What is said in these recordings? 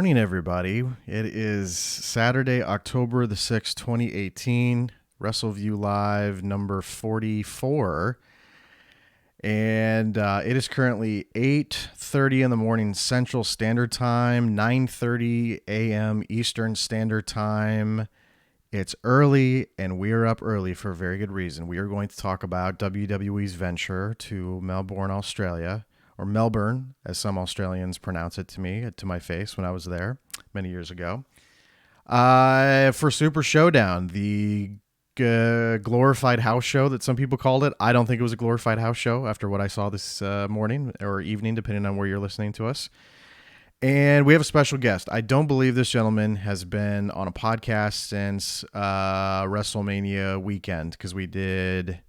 morning, everybody. It is Saturday, October the 6th, 2018. Wrestleview Live number 44. And it is currently 8:30 in the morning Central Standard Time, 9:30 a.m. Eastern Standard Time. It's early, and we are up early for a very good reason. We are going to talk about WWE's venture to Melbourne, Australia, or Melbourne, as some Australians pronounce it to me, to my face when I was there many years ago. For Super Showdown, the glorified house show that some people called it. I don't think it was a glorified house show after what I saw this morning or evening, depending on where you're listening to us. And we have a special guest. I don't believe this gentleman has been on a podcast since WrestleMania weekend, because we did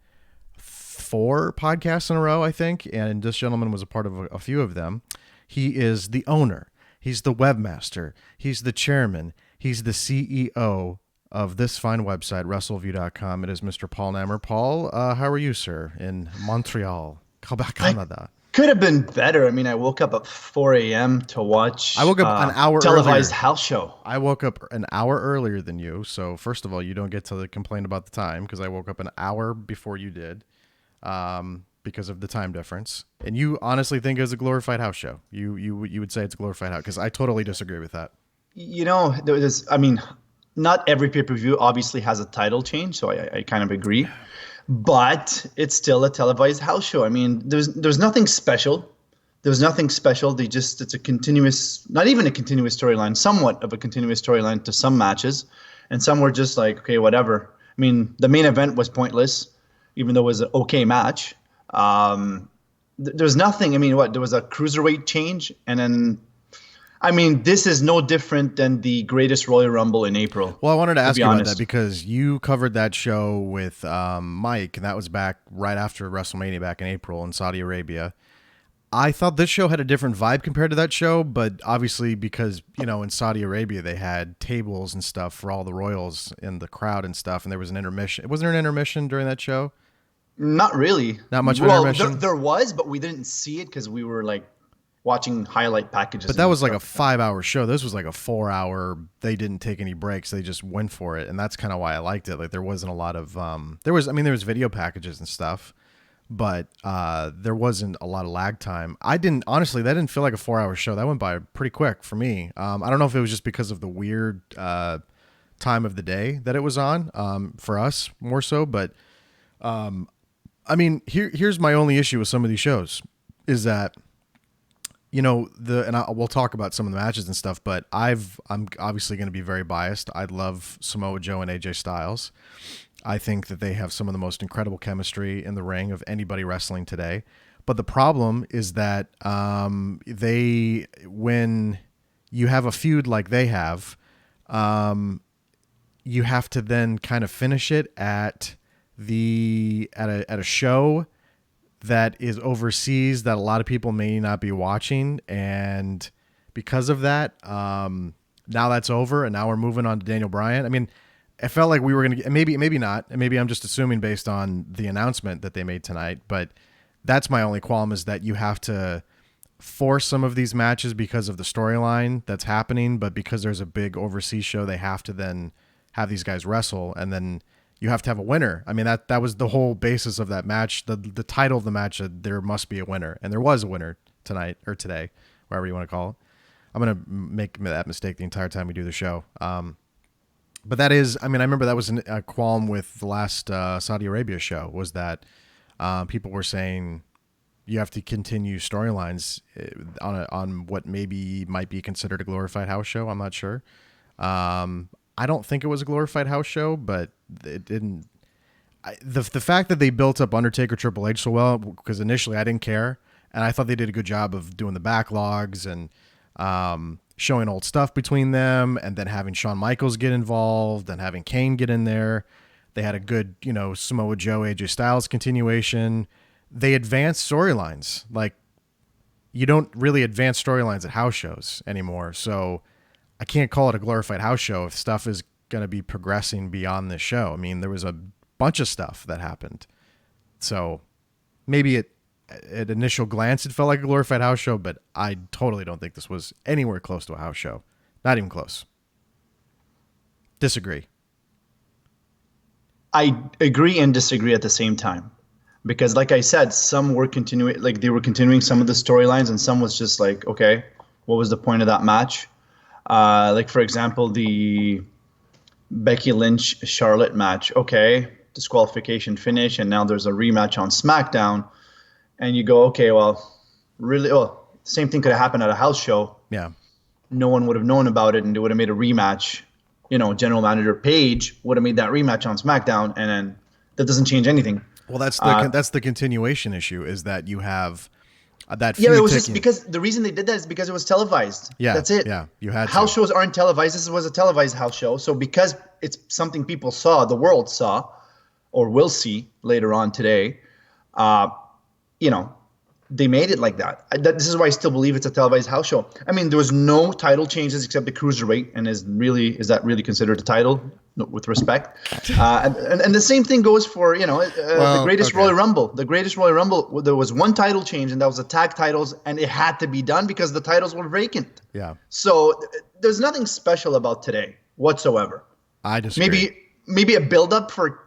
4 podcasts in a row, I think, and this gentleman was a part of a few of them. He is the owner. He's the webmaster. He's the chairman. He's the CEO of this fine website, Wrestleview.com. It is Mr. Paul Nammer. Paul, how are you, sir, in Montreal, Quebec, Canada? Could have been better. I mean, I woke up at 4 a.m. to watch I woke up an hour televised earlier. house show. I woke up an hour earlier than you, so first of all, you don't get to complain about the time, because I woke up an hour before you did, because of the time difference. And you honestly think it was a glorified house show. You would say it's a glorified house, because I totally disagree with that. You know, not every pay-per-view obviously has a title change, so I kind of agree. But it's still a televised house show. I mean, there's nothing special. There's nothing special. It's a continuous, not even a continuous storyline, somewhat of a continuous storyline to some matches. And some were just like, okay, whatever. I mean, the main event was pointless, even though it was an okay match. There's nothing. I mean, there was a cruiserweight change, and then, I mean, this is no different than the greatest Royal Rumble in April. Well, I wanted to ask you about that, because you covered that show with Mike, and that was back right after WrestleMania back in April in Saudi Arabia. I thought this show had a different vibe compared to that show, but obviously because, in Saudi Arabia, they had tables and stuff for all the royals in the crowd and stuff, and there was an intermission. Wasn't there an intermission during that show? Not really. Not much of an intermission? There was, but we didn't see it because we were watching highlight packages. But that was like a 5-hour show. This was like a 4-hour. They didn't take any breaks. They just went for it. And that's kind of why I liked it. Like, there wasn't a lot of, there was video packages and stuff, but there wasn't a lot of lag time. That didn't feel like a 4-hour show. That went by pretty quick for me. I don't know if it was just because of the weird time of the day that it was on, for us more so. But here's my only issue with some of these shows is that, we'll talk about some of the matches and stuff, but I'm obviously going to be very biased. I love Samoa Joe and AJ Styles. I think that they have some of the most incredible chemistry in the ring of anybody wrestling today. But the problem is that when you have a feud like they have, you have to then kind of finish it at a show that is overseas that a lot of people may not be watching. And because of that, now that's over. And now we're moving on to Daniel Bryan. I mean, it felt like we were going to get, maybe not. And maybe I'm just assuming based on the announcement that they made tonight, but that's my only qualm, is that you have to force some of these matches because of the storyline that's happening. But because there's a big overseas show, they have to then have these guys wrestle, and then you have to have a winner. I mean, that was the whole basis of that match. The title of the match, there must be a winner. And there was a winner tonight, or today, whatever you want to call it. I'm going to make that mistake the entire time we do the show. But that is, I remember that was a qualm with the last Saudi Arabia show, was that people were saying you have to continue storylines on what maybe might be considered a glorified house show. I'm not sure. I don't think it was a glorified house show, but it didn't. The fact that they built up Undertaker Triple H so well, because initially I didn't care, and I thought they did a good job of doing the backlogs and showing old stuff between them, and then having Shawn Michaels get involved and having Kane get in there. They had a good, Samoa Joe, AJ Styles continuation. They advanced storylines. Like, you don't really advance storylines at house shows anymore, so I can't call it a glorified house show if stuff is going to be progressing beyond this show. I mean, there was a bunch of stuff that happened. So maybe at initial glance, it felt like a glorified house show, but I totally don't think this was anywhere close to a house show. Not even close. Disagree. I agree and disagree at the same time. Because like I said, some were continuing, like they were continuing some of the storylines, and some was just like, okay, what was the point of that match? Like for example, the Becky Lynch Charlotte match. Okay, disqualification finish, and now there's a rematch on SmackDown, and you go, okay, well, really, well, same thing could have happened at a house show. Yeah. No one would have known about it, and they would have made a rematch. You know, General Manager Paige would have made that rematch on SmackDown, and then that doesn't change anything. Well, that's the continuation issue, is that you have that feud. Yeah, it was just because the reason they did that is because it was televised. Yeah, that's it. Yeah, you had house shows aren't televised. This was a televised house show, so because it's something people saw, the world saw, or will see later on today, you know, they made it like that. This is why I still believe it's a televised house show. I mean, there was no title changes except the cruiserweight, and is that really considered a title? No, with respect, and the same thing goes for the greatest Royal Rumble. The greatest Royal Rumble, there was one title change, and that was the tag titles, and it had to be done because the titles were vacant. Yeah. So there's nothing special about today whatsoever. I disagree. Maybe a build up for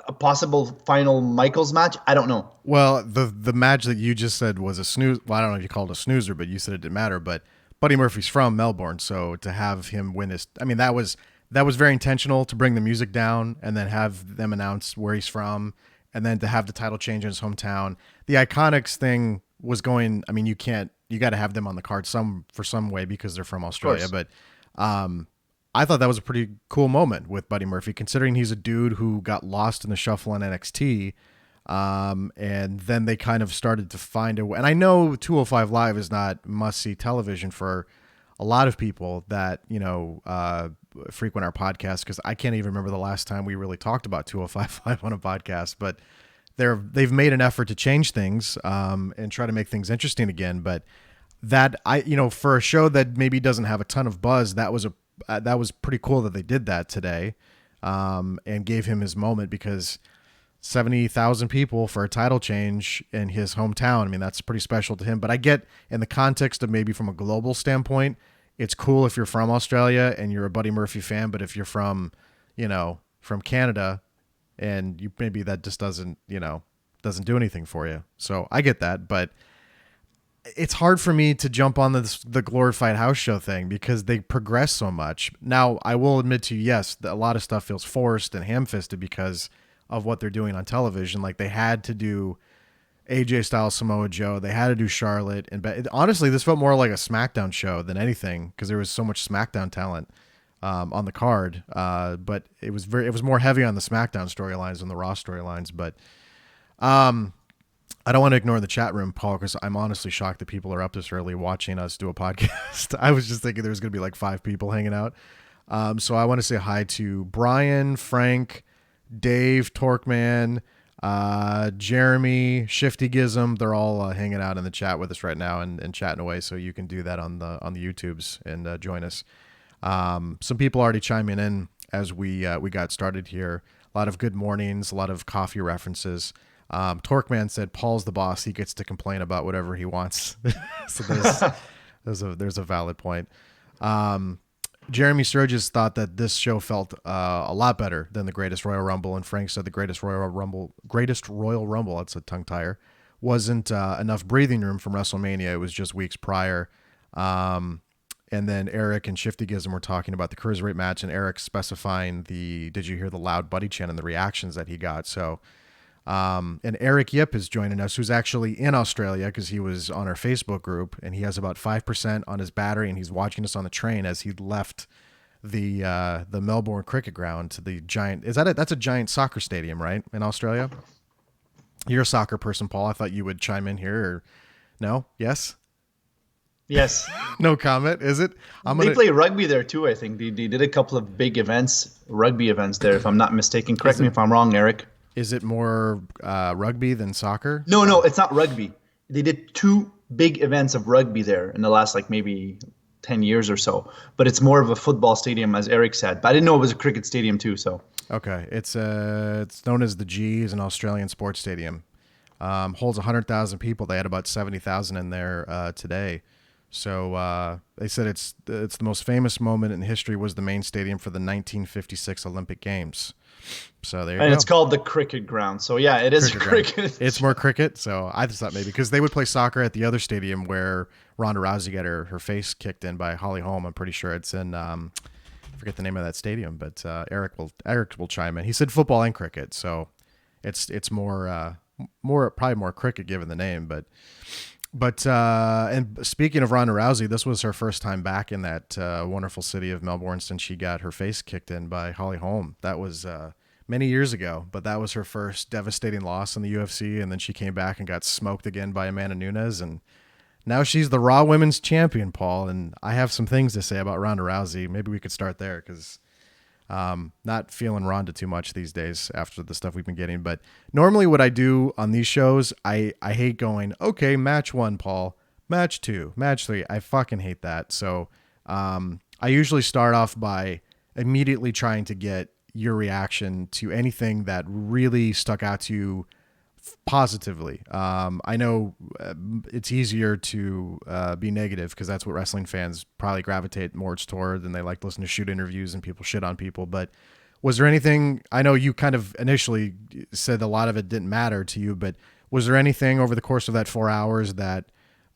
a possible final Michaels match. I don't know. Well, the match that you just said was a snooze. Well, I don't know if you called it a snoozer, but you said it didn't matter. But Buddy Murphy's from Melbourne, so to have him win his, I mean, that was very intentional, to bring the music down and then have them announce where he's from, and then to have the title change in his hometown. The Iconics thing was going. I mean, you got to have them on the card for some way because they're from Australia. But I thought that was a pretty cool moment with Buddy Murphy, considering he's a dude who got lost in the shuffle in NXT. And then they kind of started to find a way. And I know 205 Live is not must-see television for a lot of people that, frequent our podcast, because I can't even remember the last time we really talked about 205 Live on a podcast. But they've made an effort to change things and try to make things interesting again. But that, for a show that maybe doesn't have a ton of buzz, that was pretty cool that they did that today, and gave him his moment, because 70,000 people for a title change in his hometown. I mean, that's pretty special to him. But I get, in the context of maybe from a global standpoint, it's cool if you're from Australia and you're a Buddy Murphy fan. But if you're from Canada, and you maybe that just doesn't do anything for you. So I get that, but it's hard for me to jump on the glorified house show thing because they progress so much. Now, I will admit to you, yes, a lot of stuff feels forced and ham-fisted because of what they're doing on television. Like, they had to do AJ Styles, Samoa Joe. They had to do Charlotte. And honestly, this felt more like a SmackDown show than anything, because there was so much SmackDown talent on the card. But it was more heavy on the SmackDown storylines than the Raw storylines. But I don't want to ignore the chat room, Paul, because I'm honestly shocked that people are up this early watching us do a podcast. I was just thinking there was going to be like 5 people hanging out. So I want to say hi to Bryan, Frank, Dave, Torqueman, Jeremy, Shifty Gizm. They're all hanging out in the chat with us right now and chatting away. So you can do that on the YouTubes and join us. Some people already chiming in as we got started here. A lot of good mornings, a lot of coffee references. Torqueman said Paul's the boss. He gets to complain about whatever he wants. So there's a valid point. Jeremy Sturgis thought that this show felt a lot better than the Greatest Royal Rumble, and Frank said the Greatest Royal Rumble, that's a tongue tire, wasn't enough breathing room from WrestleMania. It was just weeks prior. And then Eric and Shifty Gizm were talking about the Cruiserweight match, and Eric specifying did you hear the loud Buddy chant and the reactions that he got? So, and Eric Yip is joining us, who's actually in Australia because he was on our Facebook group, and he has about 5% on his battery, and he's watching us on the train as he left the Melbourne cricket ground to the giant. That's a giant soccer stadium, right, in Australia? You're a soccer person, Paul. I thought you would chime in here. Or no? Yes. Yes. No comment. Is it? They play rugby there too. I think they did a couple of big rugby events there, if I'm not mistaken. Correct me if I'm wrong, Eric. Is it more rugby than soccer? No, it's not rugby. They did 2 big events of rugby there in the last maybe 10 years or so. But it's more of a football stadium, as Eric said. But I didn't know it was a cricket stadium too. So okay, it's known as the G, is an Australian sports stadium. Holds 100,000 people. They had about 70,000 in there today. So they said it's the most famous moment in history, was the main stadium for the 1956 Olympic Games. So there you And go. it's called the cricket ground. So yeah, it is Cricket ground. cricket. It's more cricket. So I just thought maybe because they would play soccer at the other stadium where Ronda Rousey got her face kicked in by Holly Holm. I'm pretty sure it's in I forget the name of that stadium, but Eric will chime in. He said football and cricket, so it's more probably more cricket given the name, but and speaking of Ronda Rousey, this was her first time back in that wonderful city of Melbourne since she got her face kicked in by Holly Holm. That was many years ago, but that was her first devastating loss in the UFC, and then she came back and got smoked again by Amanda Nunes, and now she's the Raw Women's Champion, Paul. And I have some things to say about Ronda Rousey. Maybe we could start there because not feeling Ronda too much these days after the stuff we've been getting. But normally what I do on these shows, I hate going, okay, match 1, Paul, match 2, match 3. I fucking hate that. So I usually start off by immediately trying to get your reaction to anything that really stuck out to you positively. I know it's easier to be negative because that's what wrestling fans probably gravitate more toward, and they like to listen to shoot interviews and people shit on people. But was there anything, I know you kind of initially said a lot of it didn't matter to you, but was there anything over the course of that 4 hours that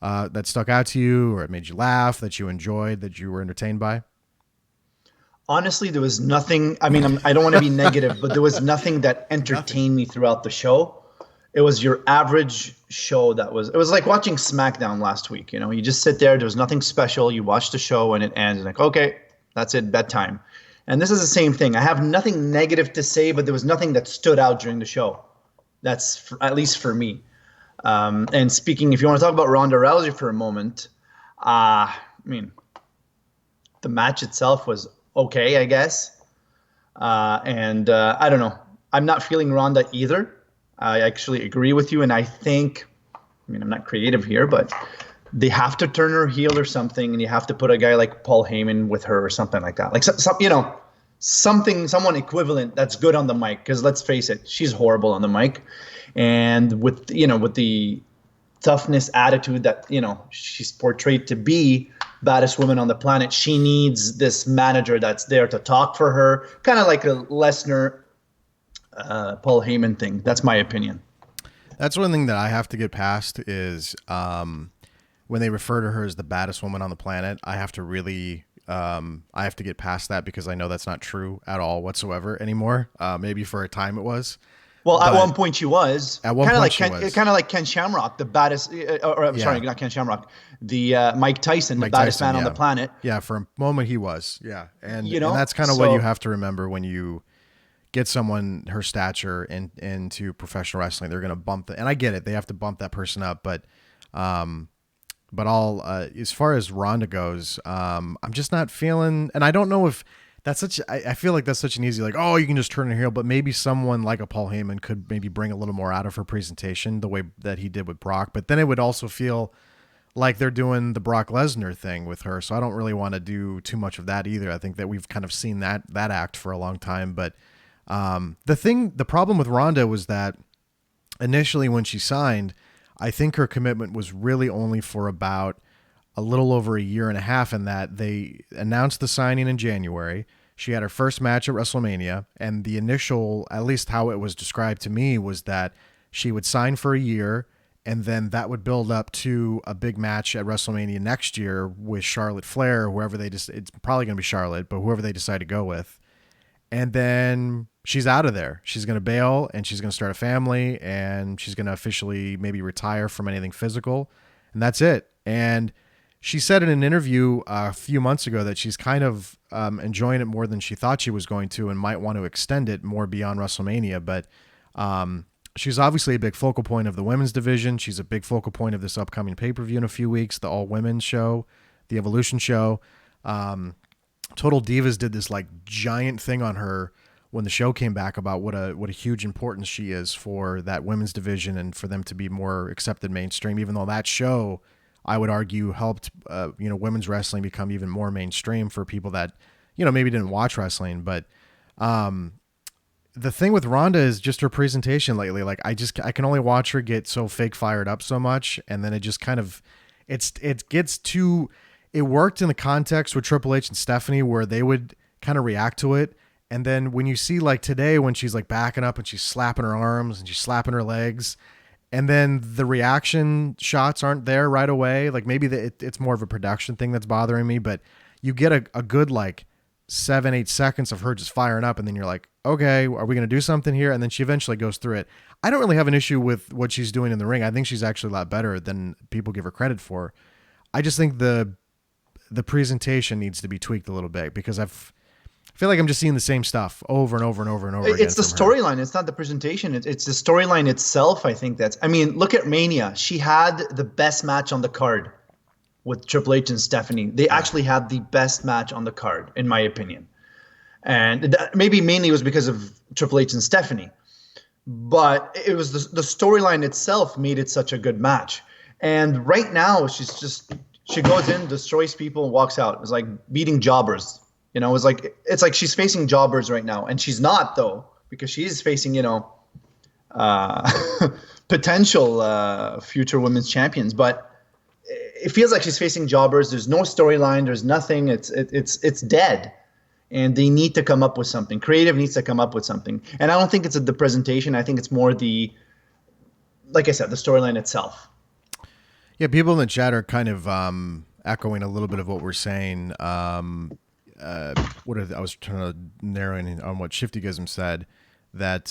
that stuck out to you, or it made you laugh, that you enjoyed, that you were entertained by? Honestly, there was nothing. I mean, I don't want to be negative, but there was nothing that entertained me throughout the show. It was your average show it was like watching SmackDown last week. You know, you just sit there. There was nothing special. You watch the show and it ends. And like, okay, that's it, bedtime. And this is the same thing. I have nothing negative to say, but there was nothing that stood out during the show. At least for me. And speaking, if you want to talk about Ronda Rousey for a moment, I mean, the match itself was okay, I guess. And I don't know. I'm not feeling Ronda either. I actually agree with you. And I think, I mean, I'm not creative here, but they have to turn her heel or something. And you have to put a guy like Paul Heyman with her or something like that. Like, someone equivalent that's good on the mic. Because let's face it, she's horrible on the mic. And with the toughness attitude that, she's portrayed to be, baddest woman on the planet, she needs this manager that's there to talk for her, kind of like a Lesnar, Paul Heyman thing. That's my opinion. That's one thing that I have to get past is when they refer to her as the baddest woman on the planet. I have to really I have to get past that because I know that's not true at all whatsoever anymore. Maybe for a time it was. Well, at one point she was. At one point she was. Kind of like Ken Shamrock, the baddest. Sorry, not Ken Shamrock. The Mike Tyson, the baddest man on the planet. Yeah, for a moment he was. Yeah, and and that's kind of what you have to remember when you get someone her stature into professional wrestling. They're going to bump and I get it. They have to bump that person up, but all as far as Ronda goes, I'm just not feeling. And I don't know if. I feel like that's such an easy, like, oh, you can just turn her heel, but maybe someone like a Paul Heyman could maybe bring a little more out of her presentation the way that he did with Brock. But then it would also feel like they're doing the Brock Lesnar thing with her. So I don't really want to do too much of that either. I think that we've kind of seen that act for a long time. But the problem with Ronda was that initially when she signed, I think her commitment was really only for about a little over a year and a half, in that they announced the signing in January. She had her first match at WrestleMania, and the initial, at least how it was described to me, was that she would sign for a year, and then that would build up to a big match at WrestleMania next year with Charlotte Flair, whoever it's probably going to be Charlotte, but whoever they decide to go with. And then she's out of there. She's going to bail, and she's going to start a family, and she's going to officially maybe retire from anything physical, and that's it. And she said in an interview a few months ago that she's kind of enjoying it more than she thought she was going to, and might want to extend it more beyond WrestleMania. But she's obviously a big focal point of the women's division. She's a big focal point of this upcoming pay-per-view in a few weeks, the all-women's show, the Evolution show. Total Divas did this like giant thing on her when the show came back about what a huge importance she is for that women's division and for them to be more accepted mainstream, even though that show, I would argue, helped women's wrestling become even more mainstream for people that maybe didn't watch wrestling. But the thing with Ronda is just her presentation lately. Like I can only watch her get so fake fired up so much, and then it just kind of it gets too. It worked in the context with Triple H and Stephanie where they would kind of react to it. And then when you see like today when she's like backing up and she's slapping her arms and she's slapping her legs, and then the reaction shots aren't there right away. Like maybe it's more of a production thing that's bothering me, but you get a good like 7-8 seconds of her just firing up, and then you're like, okay, are we going to do something here? And then she eventually goes through it. I don't really have an issue with what she's doing in the ring. I think she's actually a lot better than people give her credit for. I just think the presentation needs to be tweaked a little bit because I feel like I'm just seeing the same stuff over and over and over and over again. It's the storyline. It's not the presentation. It's the storyline itself. I think look at Mania. She had the best match on the card with Triple H and Stephanie. They actually had the best match on the card, in my opinion. And maybe mainly it was because of Triple H and Stephanie. But it was the storyline itself made it such a good match. And right now, she goes in, destroys people, and walks out. It's like beating jobbers. It's like she's facing jobbers right now. And she's not, though, because she's facing, potential future women's champions. But it feels like she's facing jobbers. There's no storyline. There's nothing. It's dead. And they need to come up with something. Creative needs to come up with something. And I don't think it's the presentation. I think it's more like I said, the storyline itself. Yeah, people in the chat are kind of echoing a little bit of what we're saying. I was trying to narrow in on what Shiftygism said, that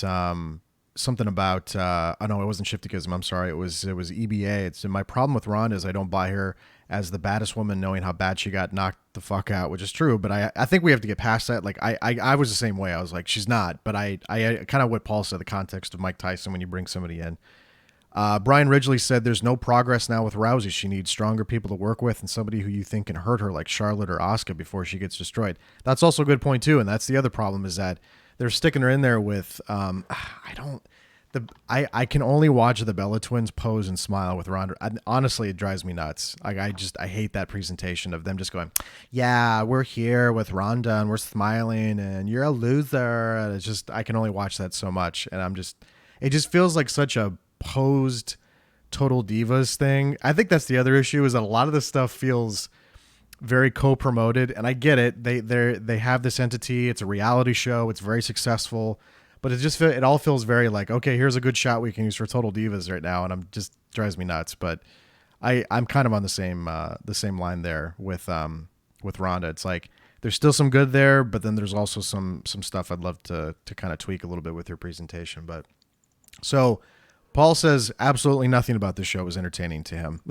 something about no, it wasn't Shiftygism. I'm sorry, it was EBA. It's my problem with Ronda is I don't buy her as the baddest woman, knowing how bad she got knocked the fuck out, which is true. But I think we have to get past that. Like I was the same way. I was like, she's not. But I kind of what Paul said, the context of Mike Tyson when you bring somebody in. Brian Ridgely said there's no progress now with Rousey. She needs stronger people to work with and somebody who you think can hurt her like Charlotte or Asuka before she gets destroyed. That's also a good point too. And that's the other problem is that they're sticking her in there with, I can only watch the Bella Twins pose and smile with Ronda. Honestly, it drives me nuts. I hate that presentation of them just going, yeah, we're here with Ronda and we're smiling and you're a loser. And it's just, I can only watch that so much. And it just feels like such a posed Total Divas thing. I think that's the other issue is that a lot of this stuff feels very co-promoted, and I get it. They have this entity. It's a reality show. It's very successful, but it all feels very like, okay, here's a good shot we can use for Total Divas right now, and I'm just drives me nuts. But I'm kind of on the same line there with Ronda. It's like there's still some good there, but then there's also some stuff I'd love to kind of tweak a little bit with your presentation. But so Paul says absolutely nothing about this show was entertaining to him.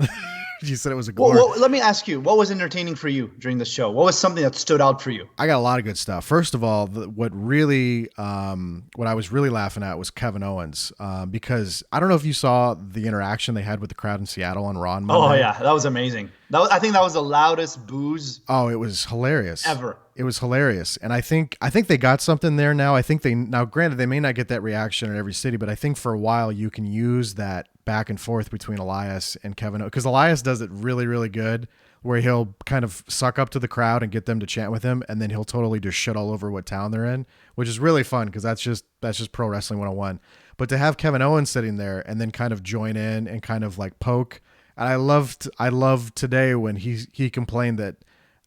You said it was a glory. Well, let me ask you, what was entertaining for you during the show? What was something that stood out for you? I got a lot of good stuff. First of all, what I was really laughing at was Kevin Owens, because I don't know if you saw the interaction they had with the crowd in Seattle on Raw on Monday. Oh yeah, that was amazing. I think that was the loudest boos. Oh, it was hilarious. Ever. It was hilarious. And I think they got something there now. Granted, they may not get that reaction in every city, but I think for a while you can use that back and forth between Elias and Kevin, because Elias does it really, really good, where he'll kind of suck up to the crowd and get them to chant with him, and then he'll totally just shit all over what town they're in, which is really fun because that's just pro wrestling 101. But to have Kevin Owens sitting there and then kind of join in and kind of like poke, and I loved today when he complained that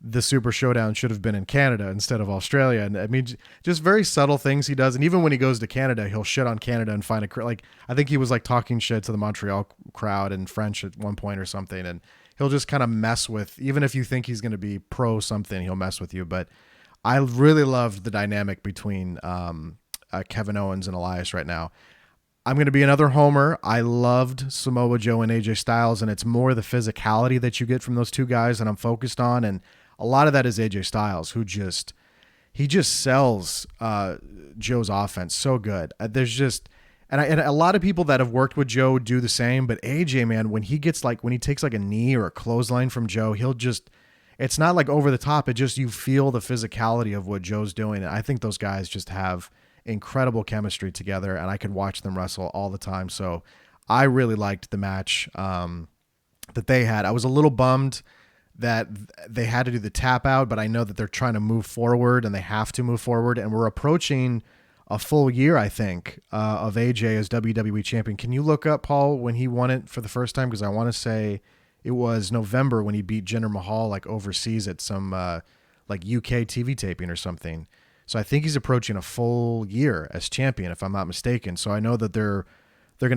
the Super Showdown should have been in Canada instead of Australia. And I mean, just very subtle things he does. And even when he goes to Canada, he'll shit on Canada and find I think he was like talking shit to the Montreal crowd in French at one point or something. And he'll just kind of mess with, even if you think he's going to be pro something, he'll mess with you. But I really loved the dynamic between Kevin Owens and Elias right now. I'm going to be another homer. I loved Samoa Joe and AJ Styles, and it's more the physicality that you get from those two guys that I'm focused on. And a lot of that is AJ Styles, who just sells Joe's offense so good. And a lot of people that have worked with Joe do the same, but AJ, man, when he takes like a knee or a clothesline from Joe, it's not like over the top. You feel the physicality of what Joe's doing. And I think those guys just have incredible chemistry together, and I could watch them wrestle all the time. So I really liked the match that they had. I was a little bummed that they had to do the tap out, but I know that they're trying to move forward and they have to move forward. And we're approaching a full year, I think, of AJ as WWE champion. Can you look up, Paul, when he won it for the first time? Because I want to say it was November when he beat Jinder Mahal like overseas at some like UK TV taping or something. So I think he's approaching a full year as champion, if I'm not mistaken. So I know that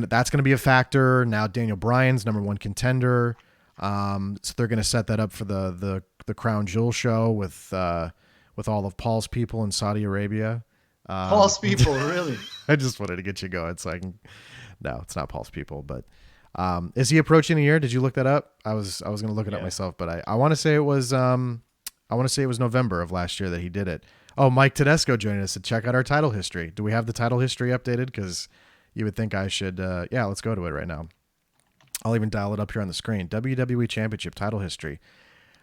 that's gonna be a factor. Now Daniel Bryan's number one contender. So they're gonna set that up for the Crown Jewel show with all of Paul's people in Saudi Arabia. Paul's people, really? I just wanted to get you going so I can. No, it's not Paul's people, but is he approaching a year? Did you look that up? I was gonna look it up myself, but I want to say it was November of last year that he did it. Oh, Mike Tedesco joining us to check out our title history. Do we have the title history updated? Because you would think I should. Yeah, let's go to it right now. I'll even dial it up here on the screen. WWE Championship title history.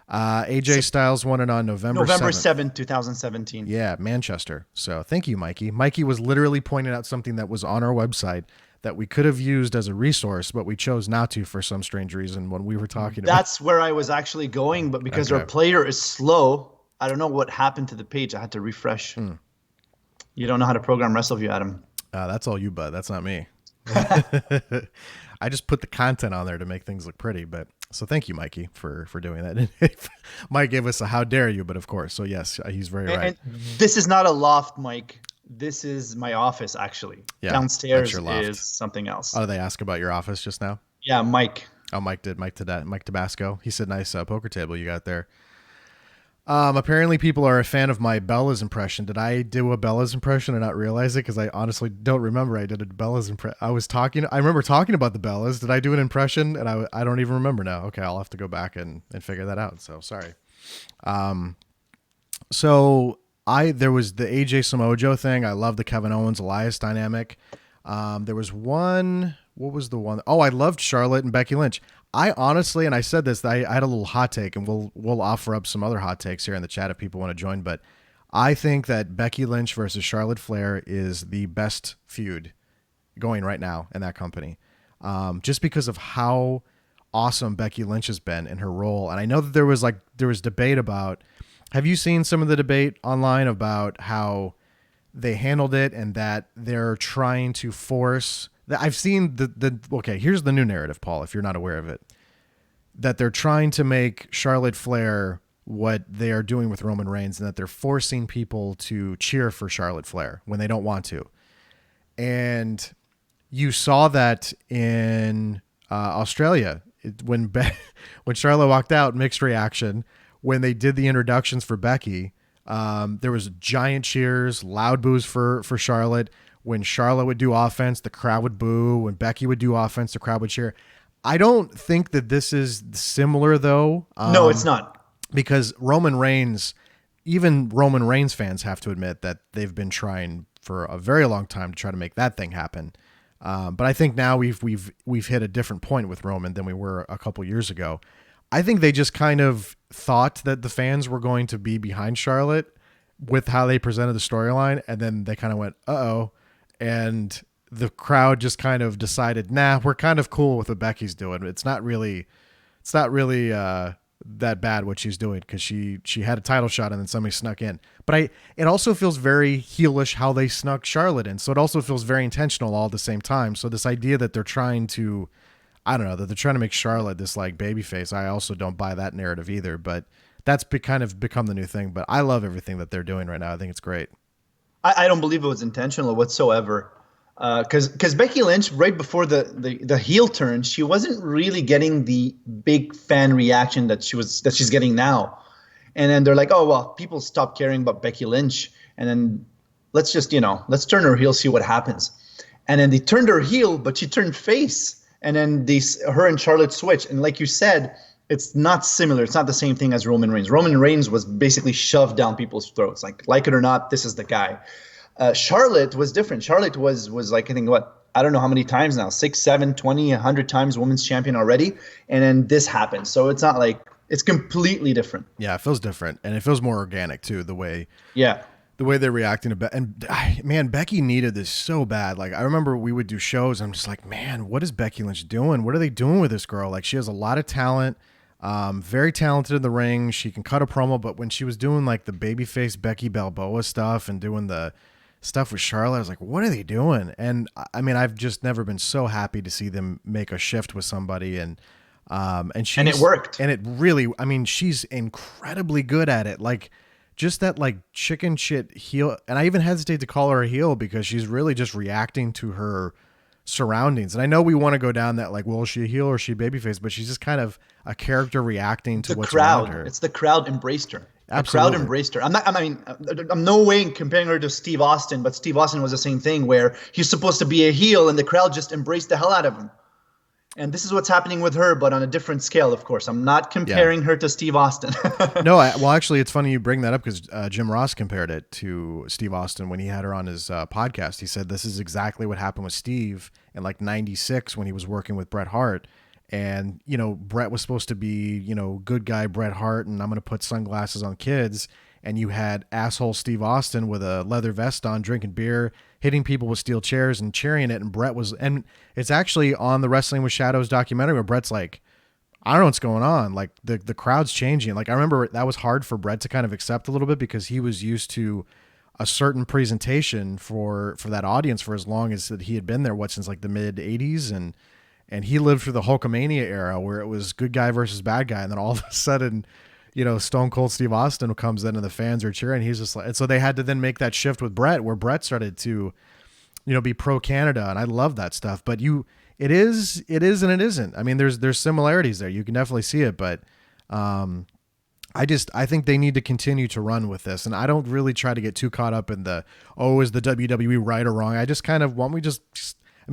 AJ Styles won it on November 7th, 2017. Yeah, Manchester. So thank you, Mikey. Mikey was literally pointing out something that was on our website that we could have used as a resource, but we chose not to for some strange reason when we were talking about. That's where I was actually going, but because our player is slow, I don't know what happened to the page. I had to refresh. You don't know how to program Wrestleview, Adam. That's all you, bud. That's not me. I just put the content on there to make things look pretty, but so thank you, Mikey, for doing that. Mike gave us a how dare you, but of course, so yes, he's very right. And this is not a loft, Mike. This is my office, actually. Yeah, downstairs is something else. Oh, did they ask about your office just now? Yeah, Mike. Oh, Mike did. Mike Tabasco. He said, nice poker table you got there. Apparently people are a fan of my Bella's impression. Did I do a Bella's impression and not realize it? Because I honestly don't remember I did a Bella's impression. I remember talking about the Bellas. Did I do an impression? And I don't even remember now. Okay, I'll have to go back and figure that out. So sorry. There was the AJ Samoa Joe thing. I love the Kevin Owens Elias dynamic. There was one. What was the one? Oh, I loved Charlotte and Becky Lynch. I honestly, and I said this, I had a little hot take, and we'll offer up some other hot takes here in the chat if people want to join. But I think that Becky Lynch versus Charlotte Flair is the best feud going right now in that company, just because of how awesome Becky Lynch has been in her role. And I know that there was debate about. Have you seen some of the debate online about how they handled it and that they're trying to force? I've seen okay, here's the new narrative, Paul, if you're not aware of it, that they're trying to make Charlotte Flair what they are doing with Roman Reigns and that they're forcing people to cheer for Charlotte Flair when they don't want to. And you saw that in Australia when Charlotte walked out, mixed reaction. When they did the introductions for Becky, there was giant cheers, loud boos for Charlotte. When Charlotte would do offense, the crowd would boo. When Becky would do offense, the crowd would cheer. I don't think that this is similar, though. No, it's not. Because even Roman Reigns fans have to admit that they've been trying for a very long time to try to make that thing happen. But I think now we've hit a different point with Roman than we were a couple years ago. I think they just kind of thought that the fans were going to be behind Charlotte with how they presented the storyline, and then they kind of went, uh-oh. And the crowd just kind of decided, nah, we're kind of cool with what Becky's doing. It's not really that bad what she's doing because she had a title shot and then somebody snuck in. But it also feels very heelish how they snuck Charlotte in. So it also feels very intentional all at the same time. So this idea that they're trying to, I don't know, that they're trying to make Charlotte this like babyface, I also don't buy that narrative either. But that's kind of become the new thing. But I love everything that they're doing right now. I think it's great. I don't believe it was intentional whatsoever. Because Becky Lynch, right before the heel turn, she wasn't really getting the big fan reaction that she's getting now. And then they're like, oh, well, people stopped caring about Becky Lynch. And then let's turn her heel, see what happens. And then they turned her heel, but she turned face. And then her and Charlotte switched. And like you said, it's not similar. It's not the same thing as Roman Reigns. Roman Reigns was basically shoved down people's throats. Like it or not, this is the guy. Charlotte was different. Charlotte was like, I think, I don't know how many times now, 6, 7, 20, 100 times women's champion already. And then this happened. So it's not like, it's completely different. Yeah, it feels different. And it feels more organic too, the way they're reacting to Becky. And man, Becky needed this so bad. Like I remember we would do shows. And I'm just like, man, what is Becky Lynch doing? What are they doing with this girl? Like she has a lot of talent. Very talented in the ring. She can cut a promo, but when she was doing like the babyface Becky Balboa stuff and doing the stuff with Charlotte, I was like, what are they doing? And I mean, I've just never been so happy to see them make a shift with somebody. And And it worked. And it really, I mean, she's incredibly good at it. Like just that like chicken shit heel. And I even hesitate to call her a heel because she's really just reacting to her surroundings. And I know we want to go down that like, well, is she a heel or is she a babyface? But she's just kind of a character reacting to what's around her. It's the crowd embraced her. Absolutely. The crowd embraced her. I'm no way comparing her to Steve Austin, but Steve Austin was the same thing where he's supposed to be a heel and the crowd just embraced the hell out of him. And this is what's happening with her, but on a different scale, of course. I'm not comparing her to Steve Austin. No, well, actually, it's funny you bring that up because Jim Ross compared it to Steve Austin when he had her on his podcast. He said this is exactly what happened with Steve in like 96 when he was working with Bret Hart. And, you know, Bret was supposed to be, you know, good guy Bret Hart, and I'm going to put sunglasses on kids. And you had asshole Steve Austin with a leather vest on, drinking beer, hitting people with steel chairs and cheering it. And Bret was, and it's actually on the Wrestling with Shadows documentary where Bret's like, I don't know what's going on. Like the crowd's changing. Like I remember that was hard for Bret to kind of accept a little bit because he was used to a certain presentation for that audience for as long as that he had been there, since like the mid 80s. And he lived through the Hulkamania era where it was good guy versus bad guy. And then all of a sudden, you know, Stone Cold Steve Austin comes in and the fans are cheering. He's just like, and so they had to then make that shift with Bret where Bret started to, you know, be pro Canada. And I love that stuff, but it is, and it isn't. I mean, there's similarities there. You can definitely see it, but, I think they need to continue to run with this. And I don't really try to get too caught up in is the WWE right or wrong? I just kind of I mean,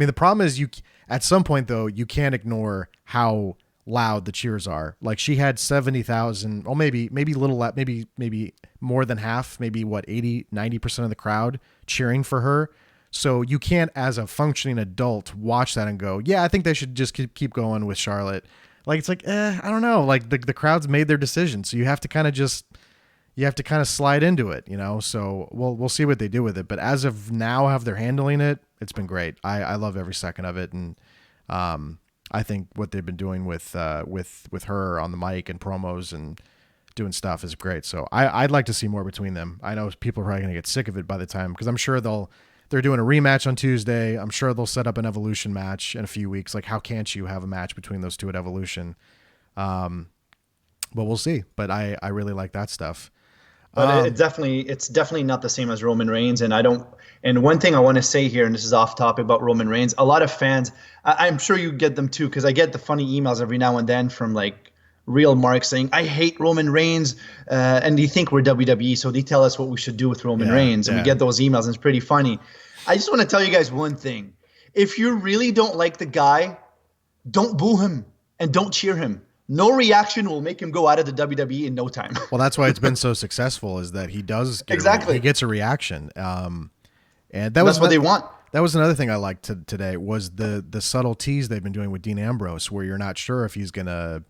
the problem is at some point though, you can't ignore how loud the cheers are. Like she had 70,000, or maybe a little, maybe more than half, maybe 80-90% of the crowd cheering for her. So you can't, as a functioning adult, watch that and go, yeah, I think they should just keep going with Charlotte. Like, it's like, I don't know. Like the crowd's made their decision. So you have to kind of slide into it, you know? So we'll see what they do with it. But as of now, how they're handling it, it's been great. I love every second of it. And, I think what they've been doing with her on the mic and promos and doing stuff is great. So I'd like to see more between them. I know people are probably going to get sick of it by the time, because I'm sure they're doing a rematch on Tuesday. I'm sure they'll set up an Evolution match in a few weeks. Like, how can't you have a match between those two at Evolution? But we'll see. But I really like that stuff. But it's definitely not the same as Roman Reigns. And one thing I want to say here, and this is off topic about Roman Reigns, a lot of fans, I'm sure you get them too, because I get the funny emails every now and then from like real marks saying, I hate Roman Reigns, and they think we're WWE, so they tell us what we should do with Roman Reigns, and we get those emails, and it's pretty funny. I just want to tell you guys one thing. If you really don't like the guy, don't boo him and don't cheer him. No reaction will make him go out of the WWE in no time. Well, that's why it's been so successful, is that he does he gets a reaction. And that's what they want. That was another thing I liked today was the subtle tease they've been doing with Dean Ambrose, where you're not sure if he's going to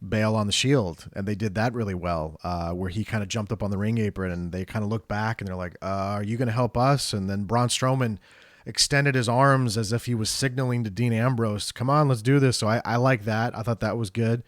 bail on the Shield. And they did that really well, where he kind of jumped up on the ring apron and they kind of looked back and they're like, are you going to help us? And then Braun Strowman extended his arms as if he was signaling to Dean Ambrose, come on, let's do this. So I like that. I thought that was good.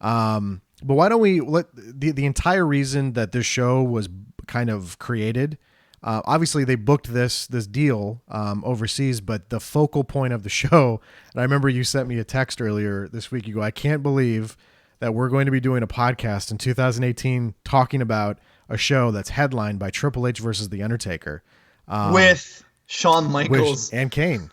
But why don't we let the entire reason that this show was kind of created, obviously they booked this deal overseas, but the focal point of the show, and I remember you sent me a text earlier this week, you go, I can't believe that we're going to be doing a podcast in 2018 talking about a show that's headlined by Triple H versus The Undertaker. With Shawn Michaels. And Kane.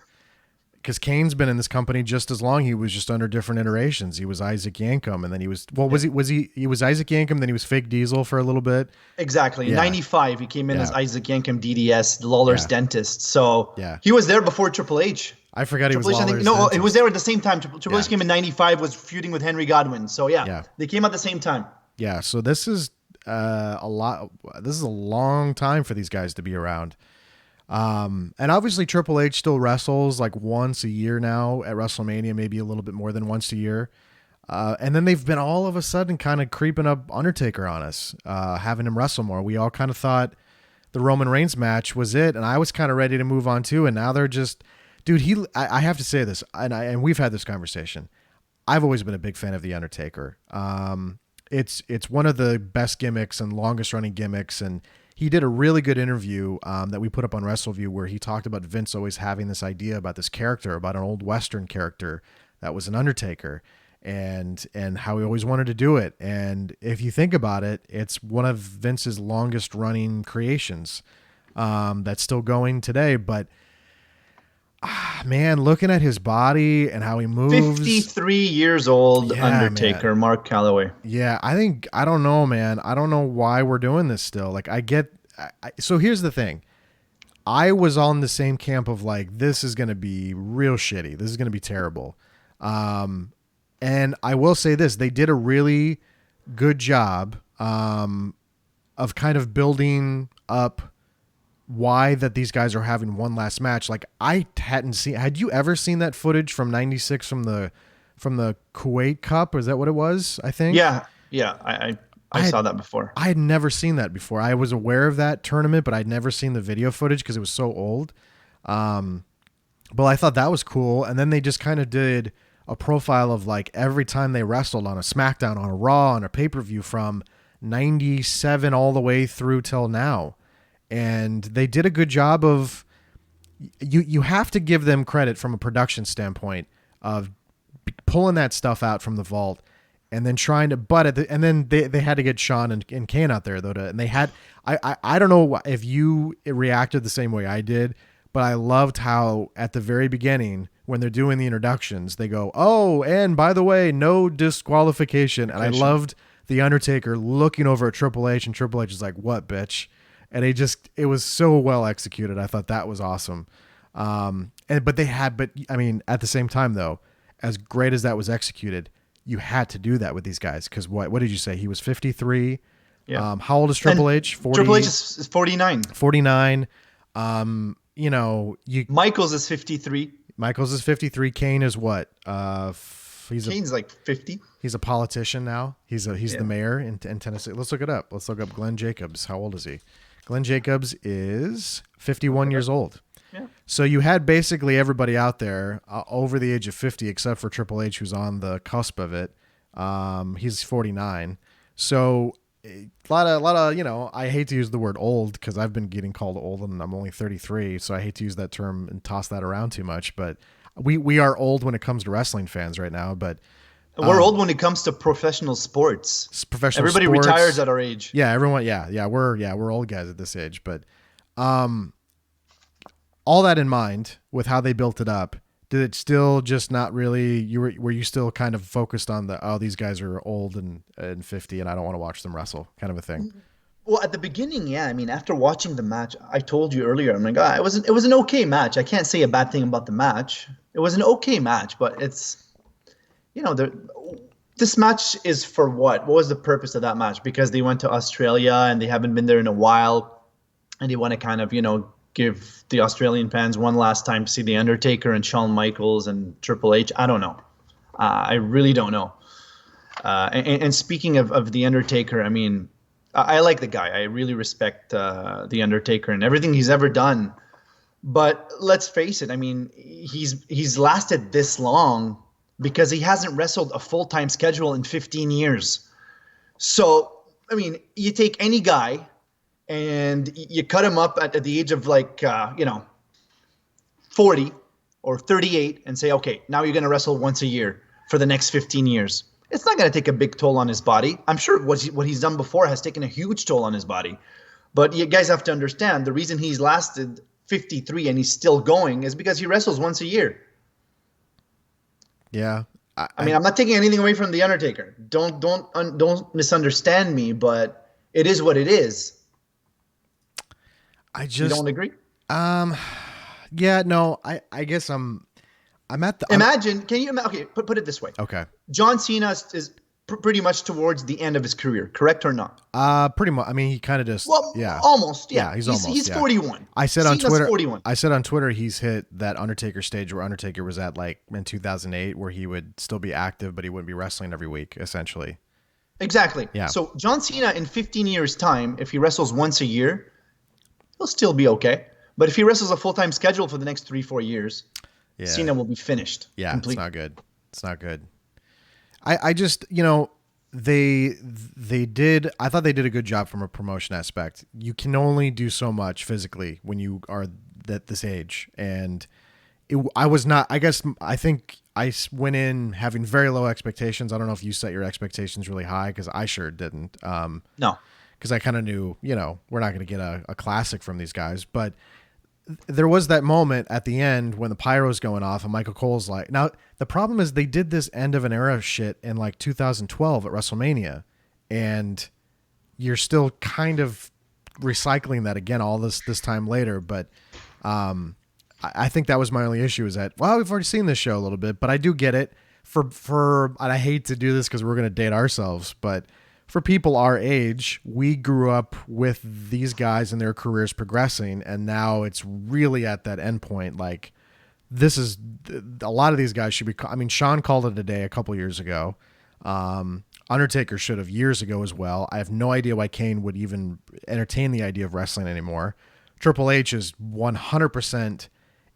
Because Kane's been in this company just as long. He was just under different iterations. He was Isaac Yankem, and then he was he was Isaac Yankem, then he was Fake Diesel for a little bit. Exactly. In 95, he came in as Isaac Yankem, DDS, Lawler's dentist. So he was there before Triple H. I forgot Triple he was H, Lawler's dentist. he was there at the same time. Triple H came in 95, was feuding with Henry Godwinn. So they came at the same time. Yeah, so this is a long time for these guys to be around. And obviously Triple H still wrestles like once a year now at WrestleMania, maybe a little bit more than once a year. And then they've been all of a sudden kind of creeping up Undertaker on us, having him wrestle more. We all kind of thought the Roman Reigns match was it. And I was kind of ready to move on too. And now they're just, dude, I have to say this, and we've had this conversation. I've always been a big fan of the Undertaker. It's one of the best gimmicks and longest running gimmicks. And he did a really good interview that we put up on Wrestleview where he talked about Vince always having this idea about this character, about an old Western character that was an Undertaker. and how he always wanted to do it. And if you think about it, it's one of Vince's longest running creations, that's still going today. But man, looking at his body and how he moves. 53 years old, Yeah, Undertaker, man. Mark Calloway. Yeah, I don't know, man. I don't know why we're doing this still. Like, so here's the thing. I was on the same camp of like, this is going to be real shitty. This is going to be terrible. And I will say this, they did a really good job, of kind of building up why that these guys are having one last match. Like, had you ever seen that footage from 96 from the Kuwait Cup? Is that what it was? I think. Yeah. I saw that before. I had never seen that before. I was aware of that tournament, but I'd never seen the video footage because it was so old. But I thought that was cool. And then they just kind of did a profile of like every time they wrestled on a SmackDown, on a Raw, on a pay-per-view from 97 all the way through till now. And they did a good job of, you have to give them credit from a production standpoint of pulling that stuff out from the vault and then trying to and then they had to get Shawn and Kane out there though. And they had, I don't know if you reacted the same way I did, but I loved how at the very beginning when they're doing the introductions, they go, oh, and by the way, no disqualification. And I loved the Undertaker looking over at Triple H, and Triple H is like, what, bitch? And it was so well executed. I thought that was awesome. But I mean, at the same time though, as great as that was executed, you had to do that with these guys. Cause what did you say? He was 53. Yeah. How old is Triple H? 40, Triple H is 49. 49. Michaels is 53. Michaels is 53. Kane is what? Kane's like 50. He's a politician now. He's the mayor in Tennessee. Let's look it up. Let's look up Glenn Jacobs. How old is he? Glenn Jacobs is 51 years old. Yeah. So you had basically everybody out there over the age of 50, except for Triple H, who's on the cusp of it. He's 49. So a lot of, I hate to use the word old because I've been getting called old and I'm only 33. So I hate to use that term and toss that around too much, but we are old when it comes to wrestling fans right now, but we're old when it comes to professional sports. Everybody sports, retires at our age. Yeah, everyone. Yeah, we're old guys at this age. But all that in mind, with how they built it up, did it still just not really? Were you still kind of focused on these guys are old and 50, and I don't want to watch them wrestle, kind of a thing? Well, at the beginning, yeah. I mean, after watching the match, I told you earlier, I'm like, it was an okay match. I can't say a bad thing about the match. It was an okay match, but it's, this match is for what? What was the purpose of that match? Because they went to Australia and they haven't been there in a while, and they want to kind of, give the Australian fans one last time to see The Undertaker and Shawn Michaels and Triple H. I don't know. I really don't know. And speaking of The Undertaker, I mean, I like the guy. I really respect The Undertaker and everything he's ever done. But let's face it. I mean, he's lasted this long because he hasn't wrestled a full-time schedule in 15 years. So, I mean, you take any guy and you cut him up at the age of 40 or 38 and say, okay, now you're going to wrestle once a year for the next 15 years. It's not going to take a big toll on his body. I'm sure what he's done before has taken a huge toll on his body. But you guys have to understand, the reason he's lasted 53 and he's still going is because he wrestles once a year. Yeah. I mean, I'm not taking anything away from The Undertaker. Don't misunderstand me, but it is what it is. You don't agree? Yeah, no, I guess I'm at the... Imagine, can you imagine? Okay, put it this way. Okay. John Cena is pretty much towards the end of his career, correct or not? Pretty much. I mean, he kind of just... Well, yeah. Almost, yeah. He's 41. I said on Twitter... 41. I said on Twitter he's hit that Undertaker stage where Undertaker was at like in 2008, where he would still be active, but he wouldn't be wrestling every week, essentially. Exactly. Yeah. So John Cena in 15 years' time, if he wrestles once a year, he'll still be okay. But if he wrestles a full-time schedule for the next 3-4 years, Cena will be finished. Yeah, complete. It's not good. It's not good. I just, they did, I thought they did a good job from a promotion aspect. You can only do so much physically when you are at this age. And I think went in having very low expectations. I don't know if you set your expectations really high, because I sure didn't. No. Because I kind of knew, we're not going to get a classic from these guys. But there was that moment at the end when the pyro's going off and Michael Cole's like, now the problem is they did this end of an era shit in like 2012 at WrestleMania, and you're still kind of recycling that again all this time later. But I think that was my only issue, is that, well, we've already seen this show a little bit, but I do get it for and I hate to do this because we're going to date ourselves, but for people our age, we grew up with these guys and their careers progressing, and now it's really at that end point. Like, this is a lot of these guys should be. I mean, Shawn called it a day a couple years ago. Undertaker should have years ago as well. I have no idea why Kane would even entertain the idea of wrestling anymore. Triple H is 100%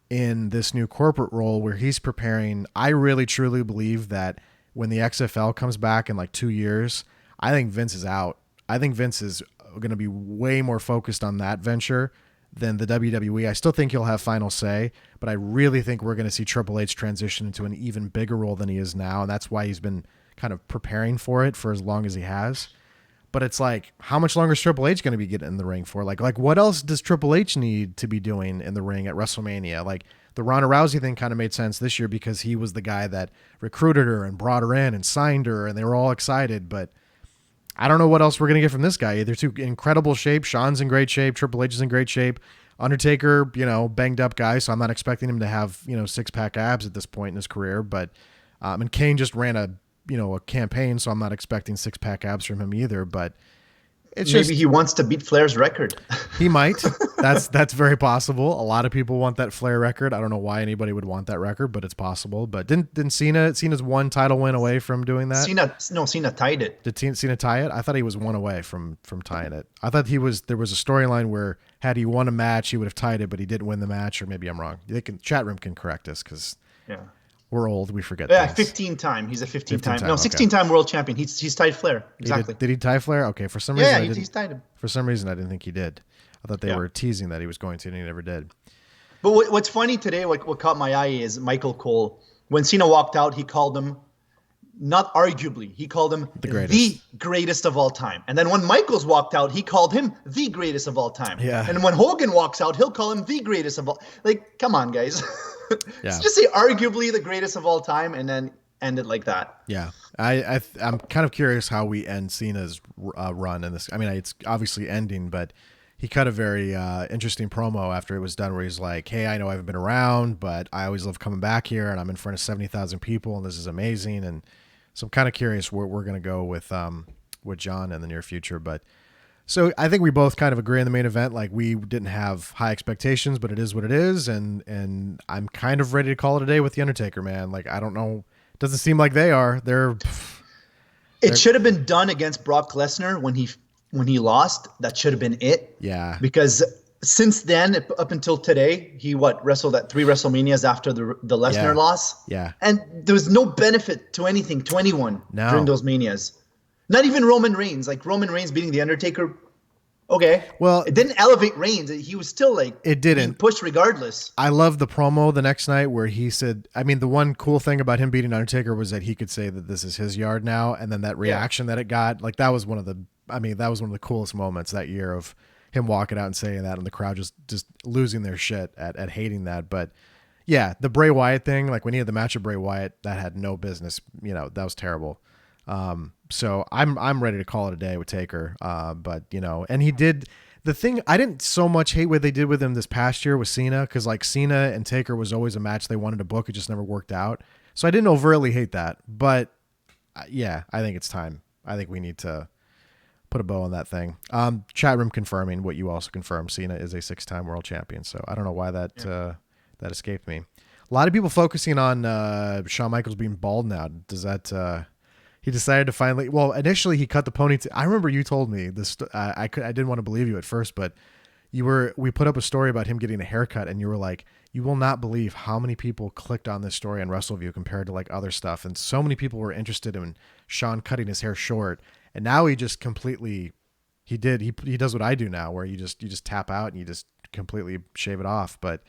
in this new corporate role where he's preparing. I really truly believe that when the XFL comes back in like 2 years, I think Vince is out. I think Vince is going to be way more focused on that venture than the WWE. I still think he'll have final say, but I really think we're going to see Triple H transition into an even bigger role than he is now, and that's why he's been kind of preparing for it for as long as he has. But it's like, how much longer is Triple H going to be getting in the ring for? Like what else does Triple H need to be doing in the ring at WrestleMania? Like, the Ronda Rousey thing kind of made sense this year because he was the guy that recruited her and brought her in and signed her, and they were all excited, but I don't know what else we're going to get from this guy. They're two incredible shape. Shawn's in great shape. Triple H is in great shape. Undertaker, banged up guy, so I'm not expecting him to have, six-pack abs at this point in his career. But and Kane just ran a campaign, so I'm not expecting six-pack abs from him either. But it's maybe he wants to beat Flair's record. He might. That's very possible. A lot of people want that Flair record. I don't know why anybody would want that record, but it's possible. But didn't Cena's one title win away from doing that? Cena tied it. Did Cena tie it? I thought he was one away from tying it. I thought there was a storyline where had he won a match, he would have tied it, but he didn't win the match, or maybe I'm wrong. Chat room can correct us, because we're old. We forget. Yeah, things. 15-time. He's a 15-time. No, 16-time world champion. He's tied Flair. Exactly. Did he tie Flair? Okay. For some reason, he's tied him. For some reason, I didn't think he did. I thought they were teasing that he was going to, and he never did. But what's funny today, what caught my eye is Michael Cole. When Cena walked out, he called him, not arguably, he called him the greatest of all time. And then when Michaels walked out, he called him the greatest of all time. Yeah. And when Hogan walks out, he'll call him the greatest of all. Like, come on, guys. Yeah. Just say arguably the greatest of all time, and then end it like that. Yeah. I'm kind of curious how we end Cena's run in this. I mean, it's obviously ending, but he cut a very interesting promo after it was done where he's like, hey, I know I haven't been around, but I always love coming back here, and I'm in front of 70,000 people, and this is amazing. And so I'm kind of curious where we're going to go with John in the near future. But so I think we both kind of agree in the main event. Like, we didn't have high expectations, but it is what it is. And I'm kind of ready to call it a day with The Undertaker, man. Like, I don't know. It doesn't seem like they are. It should have been done against Brock Lesnar when he lost. That should have been it. Yeah. Because since then, up until today, he wrestled at 3 WrestleManias after the Lesnar loss. Yeah. And there was no benefit to anything, to anyone during those manias. Not even Roman Reigns. Like, Roman Reigns beating The Undertaker. Okay. Well, it didn't elevate Reigns. He was still it didn't being pushed regardless. I love the promo the next night where he said, I mean, the one cool thing about him beating Undertaker was that he could say that this is his yard now. And then that reaction that it got, like, that was one of the coolest moments that year of him walking out and saying that, and the crowd just losing their shit at hating that. But yeah, the Bray Wyatt thing, like when he had the match of Bray Wyatt, that had no business, that was terrible. So I'm ready to call it a day with Taker. But and he did the thing. I didn't so much hate what they did with him this past year with Cena, because like Cena and Taker was always a match they wanted to book. It just never worked out. So I didn't overtly hate that, but yeah, I think it's time. I think we need to put a bow on that thing. Chat room confirming what you also confirmed. Cena is a 6-time world champion. So I don't know why that escaped me. A lot of people focusing on Shawn Michaels being bald now. Does that he decided to finally? Well, initially he cut the ponytail. I remember you told me this. I didn't want to believe you at first, but we put up a story about him getting a haircut, and you were like, you will not believe how many people clicked on this story on Wrestleview compared to like other stuff, and so many people were interested in Shawn cutting his hair short, and now he just completely he does what I do now, where you just tap out and you just completely shave it off. But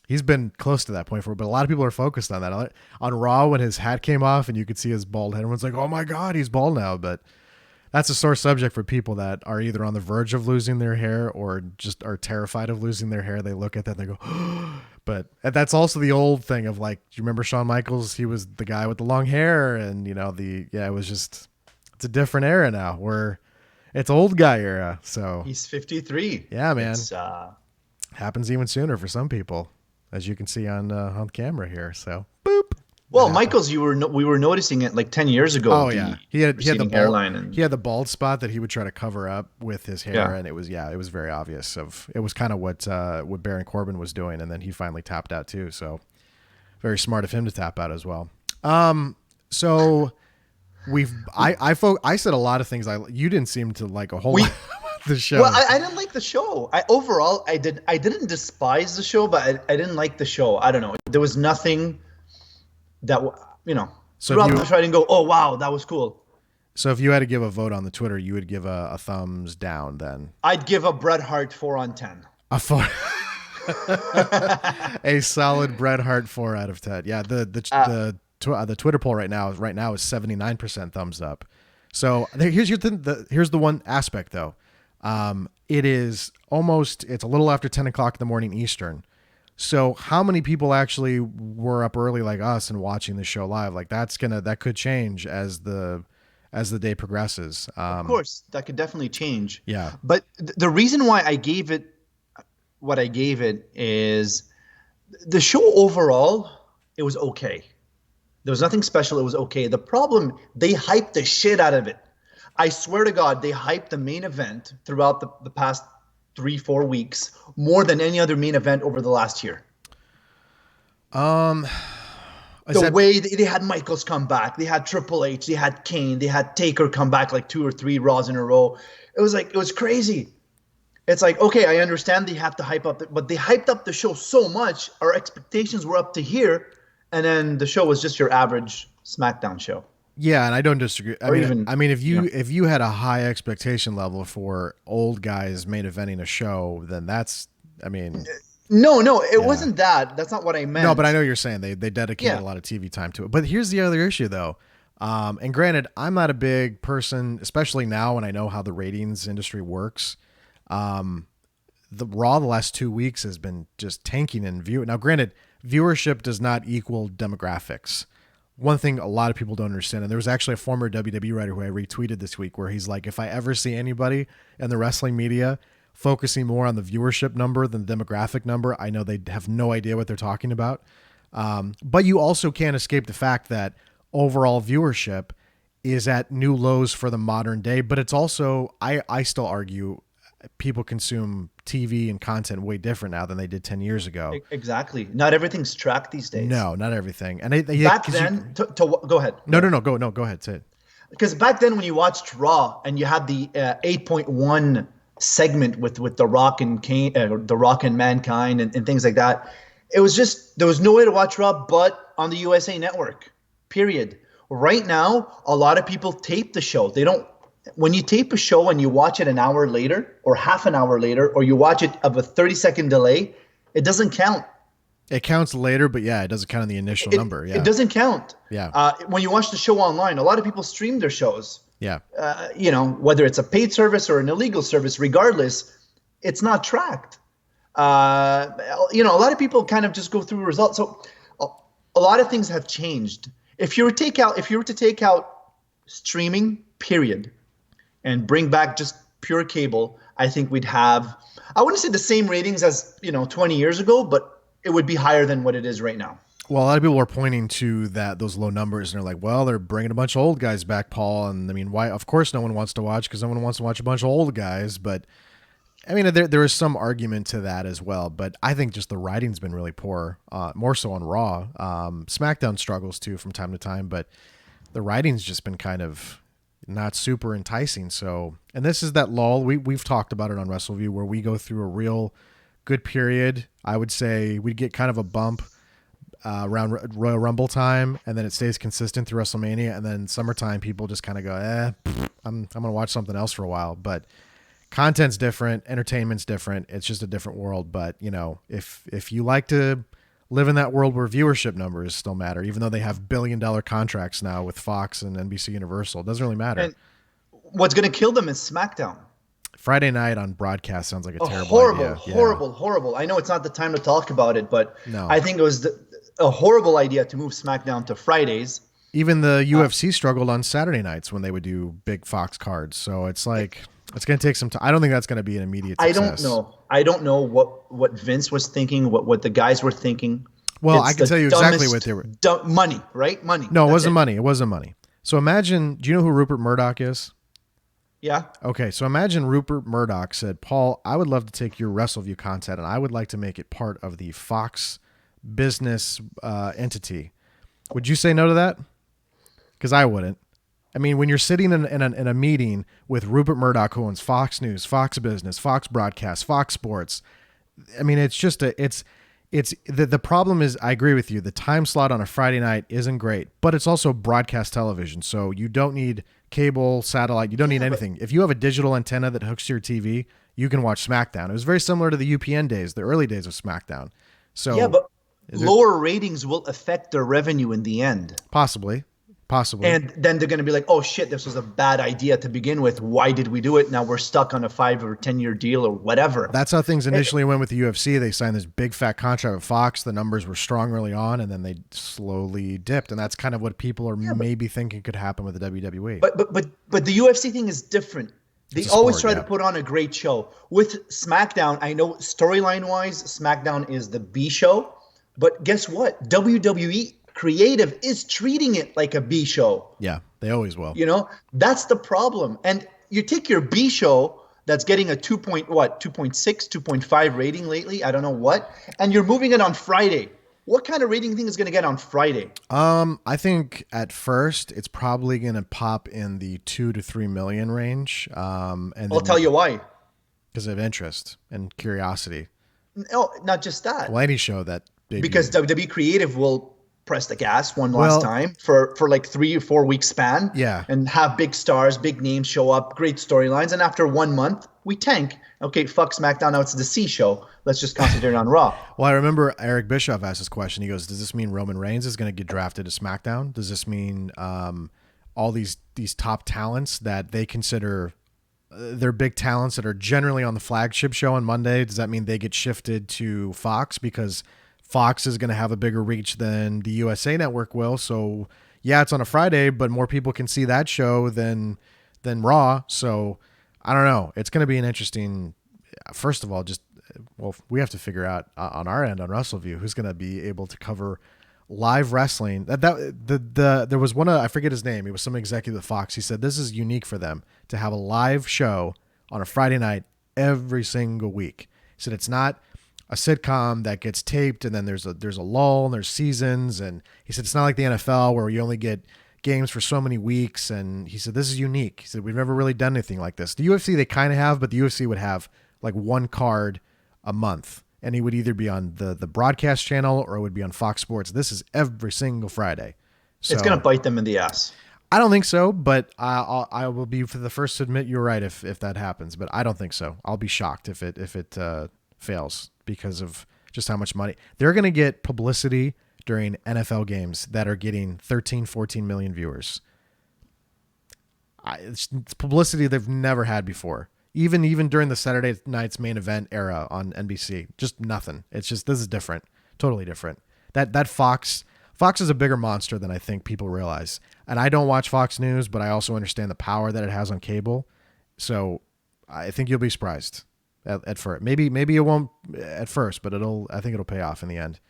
He's been close to that point but a lot of people are focused on that. On Raw, when his hat came off and you could see his bald head, everyone's like, oh my God, he's bald now. But that's a sore subject for people that are either on the verge of losing their hair or just are terrified of losing their hair. They look at that and they go, but that's also the old thing of like, do you remember Shawn Michaels? He was the guy with the long hair and it was just, it's a different era now where it's old guy era. So he's 53. Yeah, man. Happens even sooner for some people, as you can see on camera here. So boop. Well, Michaels, we were noticing it like 10 years ago. Oh yeah, he had the hairline he had the bald spot that he would try to cover up with his hair, and it was very obvious. It was kind of what Baron Corbin was doing, and then he finally tapped out too. So very smart of him to tap out as well. So I said a lot of things. You didn't seem to like a whole lot of the show. Well, I didn't like the show. I didn't despise the show, but I didn't like the show. I don't know. There was nothing that, so throughout the show I didn't go, oh wow, that was cool. So if you had to give a vote on the Twitter, you would give a thumbs down then? I'd give a Bret Hart 4 on 10. A solid Bret Hart 4 out of 10. Yeah, the Twitter poll right now is 79% thumbs up. So here's the one aspect though. It's a little after 10 o'clock in the morning Eastern. So how many people actually were up early like us and watching the show live? Like that could change as the day progresses. Of course, that could definitely change. Yeah. But the reason why I gave it what I gave it is the show overall, it was okay. There was nothing special. It was okay. The problem, they hyped the shit out of it. I swear to God, they hyped the main event throughout the past 3-4 weeks more than any other main event over the last year. The way they had Michaels come back, they had Triple H, they had Kane, they had Taker come back like 2 or 3 Raws in a row. It was crazy. It's like, okay, I understand they have to hype up, but they hyped up the show so much, our expectations were up to here, and then the show was just your average SmackDown show. Yeah, and I don't disagree. I mean, if you had a high expectation level for old guys main eventing a show, then No, it wasn't that. That's not what I meant. No, but I know you're saying they dedicated a lot of TV time to it. But here's the other issue though. And granted, I'm not a big person, especially now when I know how the ratings industry works. The Raw the last 2 weeks has been just tanking in view. Now, granted, viewership does not equal demographics. One thing a lot of people don't understand, and there was actually a former WWE writer who I retweeted this week where he's like, if I ever see anybody in the wrestling media focusing more on the viewership number than the demographic number, I know they have no idea what they're talking about. But you also can't escape the fact that overall viewership is at new lows for the modern day. But it's also, I still argue, people consume TV and content way different now than they did 10 years ago. Exactly. Not everything's tracked these days. No, not everything. And back then, go ahead. No, go ahead. Say it. Because back then when you watched Raw and you had the 8.1 segment with The Rock and Kane, The Rock and Mankind and things like that, it was just, there was no way to watch Raw but on the USA Network, period. Right now, a lot of people tape the show. When you tape a show and you watch it an hour later or half an hour later, or you watch it of a 30-second delay, it doesn't count. It counts later, but yeah, it doesn't count in the initial number. Yeah, it doesn't count. Yeah. When you watch the show online, a lot of people stream their shows. Yeah. Whether it's a paid service or an illegal service, regardless, it's not tracked. A lot of people kind of just go through results. So a lot of things have changed. If you were to take out streaming, period, and bring back just pure cable, I think we'd have, I wouldn't say the same ratings as 20 years ago, but it would be higher than what it is right now. Well, a lot of people are pointing to those low numbers, and they're like, well, they're bringing a bunch of old guys back, Paul. And I mean, why? Of course no one wants to watch, because no one wants to watch a bunch of old guys. But I mean, there is some argument to that as well. But I think just the writing's been really poor, more so on Raw. SmackDown struggles too from time to time, but the writing's just been kind of not super enticing. So, and this is that lull. We've talked about it on Wrestleview where we go through a real good period. I would say we'd get kind of a bump around Royal Rumble time, and then it stays consistent through WrestleMania, and then summertime people just kind of go, I'm going to watch something else for a while. But Content's different, entertainment's different. It's just a different world. But if you like to live in that world where viewership numbers still matter, even though they have billion-dollar contracts now with Fox and NBC Universal, it doesn't really matter. And what's going to kill them is SmackDown. Friday night on broadcast sounds like a terrible horrible, idea. Horrible. I know it's not the time to talk about it, but No. I think it was a horrible idea to move SmackDown to Fridays. Even the UFC struggled on Saturday nights when they would do big Fox cards. So it's like it's going to take some time. I don't think that's going to be an immediate success. I don't know what Vince was thinking, what the guys were thinking. Well, I can tell you exactly what they were. Money, right? Money. No, it wasn't money. It wasn't money. So imagine, do you know who Rupert Murdoch is? Yeah. Okay, so imagine Rupert Murdoch said, Paul, I would love to take your Wrestleview content and I would like to make it part of the Fox business entity. Would you say no to that? Because I wouldn't. I mean, when you're sitting in a meeting with Rupert Murdoch, who owns Fox News, Fox Business, Fox Broadcast, Fox Sports, I mean, it's just the problem is, I agree with you, the time slot on a Friday night isn't great, but it's also broadcast television, so you don't need cable, satellite, you don't need anything. If you have a digital antenna that hooks to your TV, you can watch SmackDown. It was very similar to the UPN days, the early days of SmackDown. So yeah, but lower ratings will affect their revenue in the end. Possibly. And then they're going to be like, oh shit, this was a bad idea to begin with. Why did we do it? Now we're stuck on a 5 or 10 year deal or whatever. That's how things initially went with the UFC. They signed this big fat contract with Fox. The numbers were strong early on, and then they slowly dipped. And that's kind of what people are maybe thinking could happen with the WWE. But the UFC thing is different. They always try to put on a great show. With SmackDown, I know storyline wise, SmackDown is the B show. But guess what? WWE Creative is treating it like a B show. Yeah, they always will. That's the problem. And you take your B show that's getting a 2.6, 2.5 rating lately, I don't know what, and you're moving it on Friday. What kind of rating thing is going to get on Friday? I think at first it's probably going to pop in the 2 to 3 million range. And I'll tell you why. Because of interest and curiosity. No, not just that. Well, any show that debuted. Because WWE Creative will press the gas one last time for like 3 or 4 week span. Yeah. And have big stars, big names show up, great storylines. And after 1 month, we tank. Okay, fuck SmackDown. Now it's the C show. Let's just concentrate on Raw. Well, I remember Eric Bischoff asked this question. He goes, does this mean Roman Reigns is going to get drafted to SmackDown? Does this mean all these top talents that they consider they're big talents that are generally on the flagship show on Monday? Does that mean they get shifted to Fox because Fox is going to have a bigger reach than the USA Network will? So yeah, it's on a Friday, but more people can see that show than Raw. So I don't know. It's going to be an interesting, first of all, we have to figure out on our end on Wrestleview who's going to be able to cover live wrestling. There was one, I forget his name. He was some executive at Fox. He said this is unique for them to have a live show on a Friday night every single week. He said it's not a sitcom that gets taped and then there's a lull and there's seasons. And he said it's not like the NFL where you only get games for so many weeks. And he said this is unique. He said we've never really done anything like this. The UFC they kind of have, but the UFC would have like one card a month. And he would either be on the broadcast channel or it would be on Fox Sports. This is every single Friday. So, it's going to bite them in the ass. I don't think so, but I will be the first to admit you're right if that happens. But I don't think so. I'll be shocked if it fails because of just how much money. They're going to get publicity during NFL games that are getting 13, 14 million viewers. It's publicity they've never had before. Even during the Saturday night's main event era on NBC, just nothing. It's just, this is different, totally different. That Fox is a bigger monster than I think people realize. And I don't watch Fox News, but I also understand the power that it has on cable. So I think you'll be surprised at first. Maybe it won't at first, but I think it'll pay off in the end.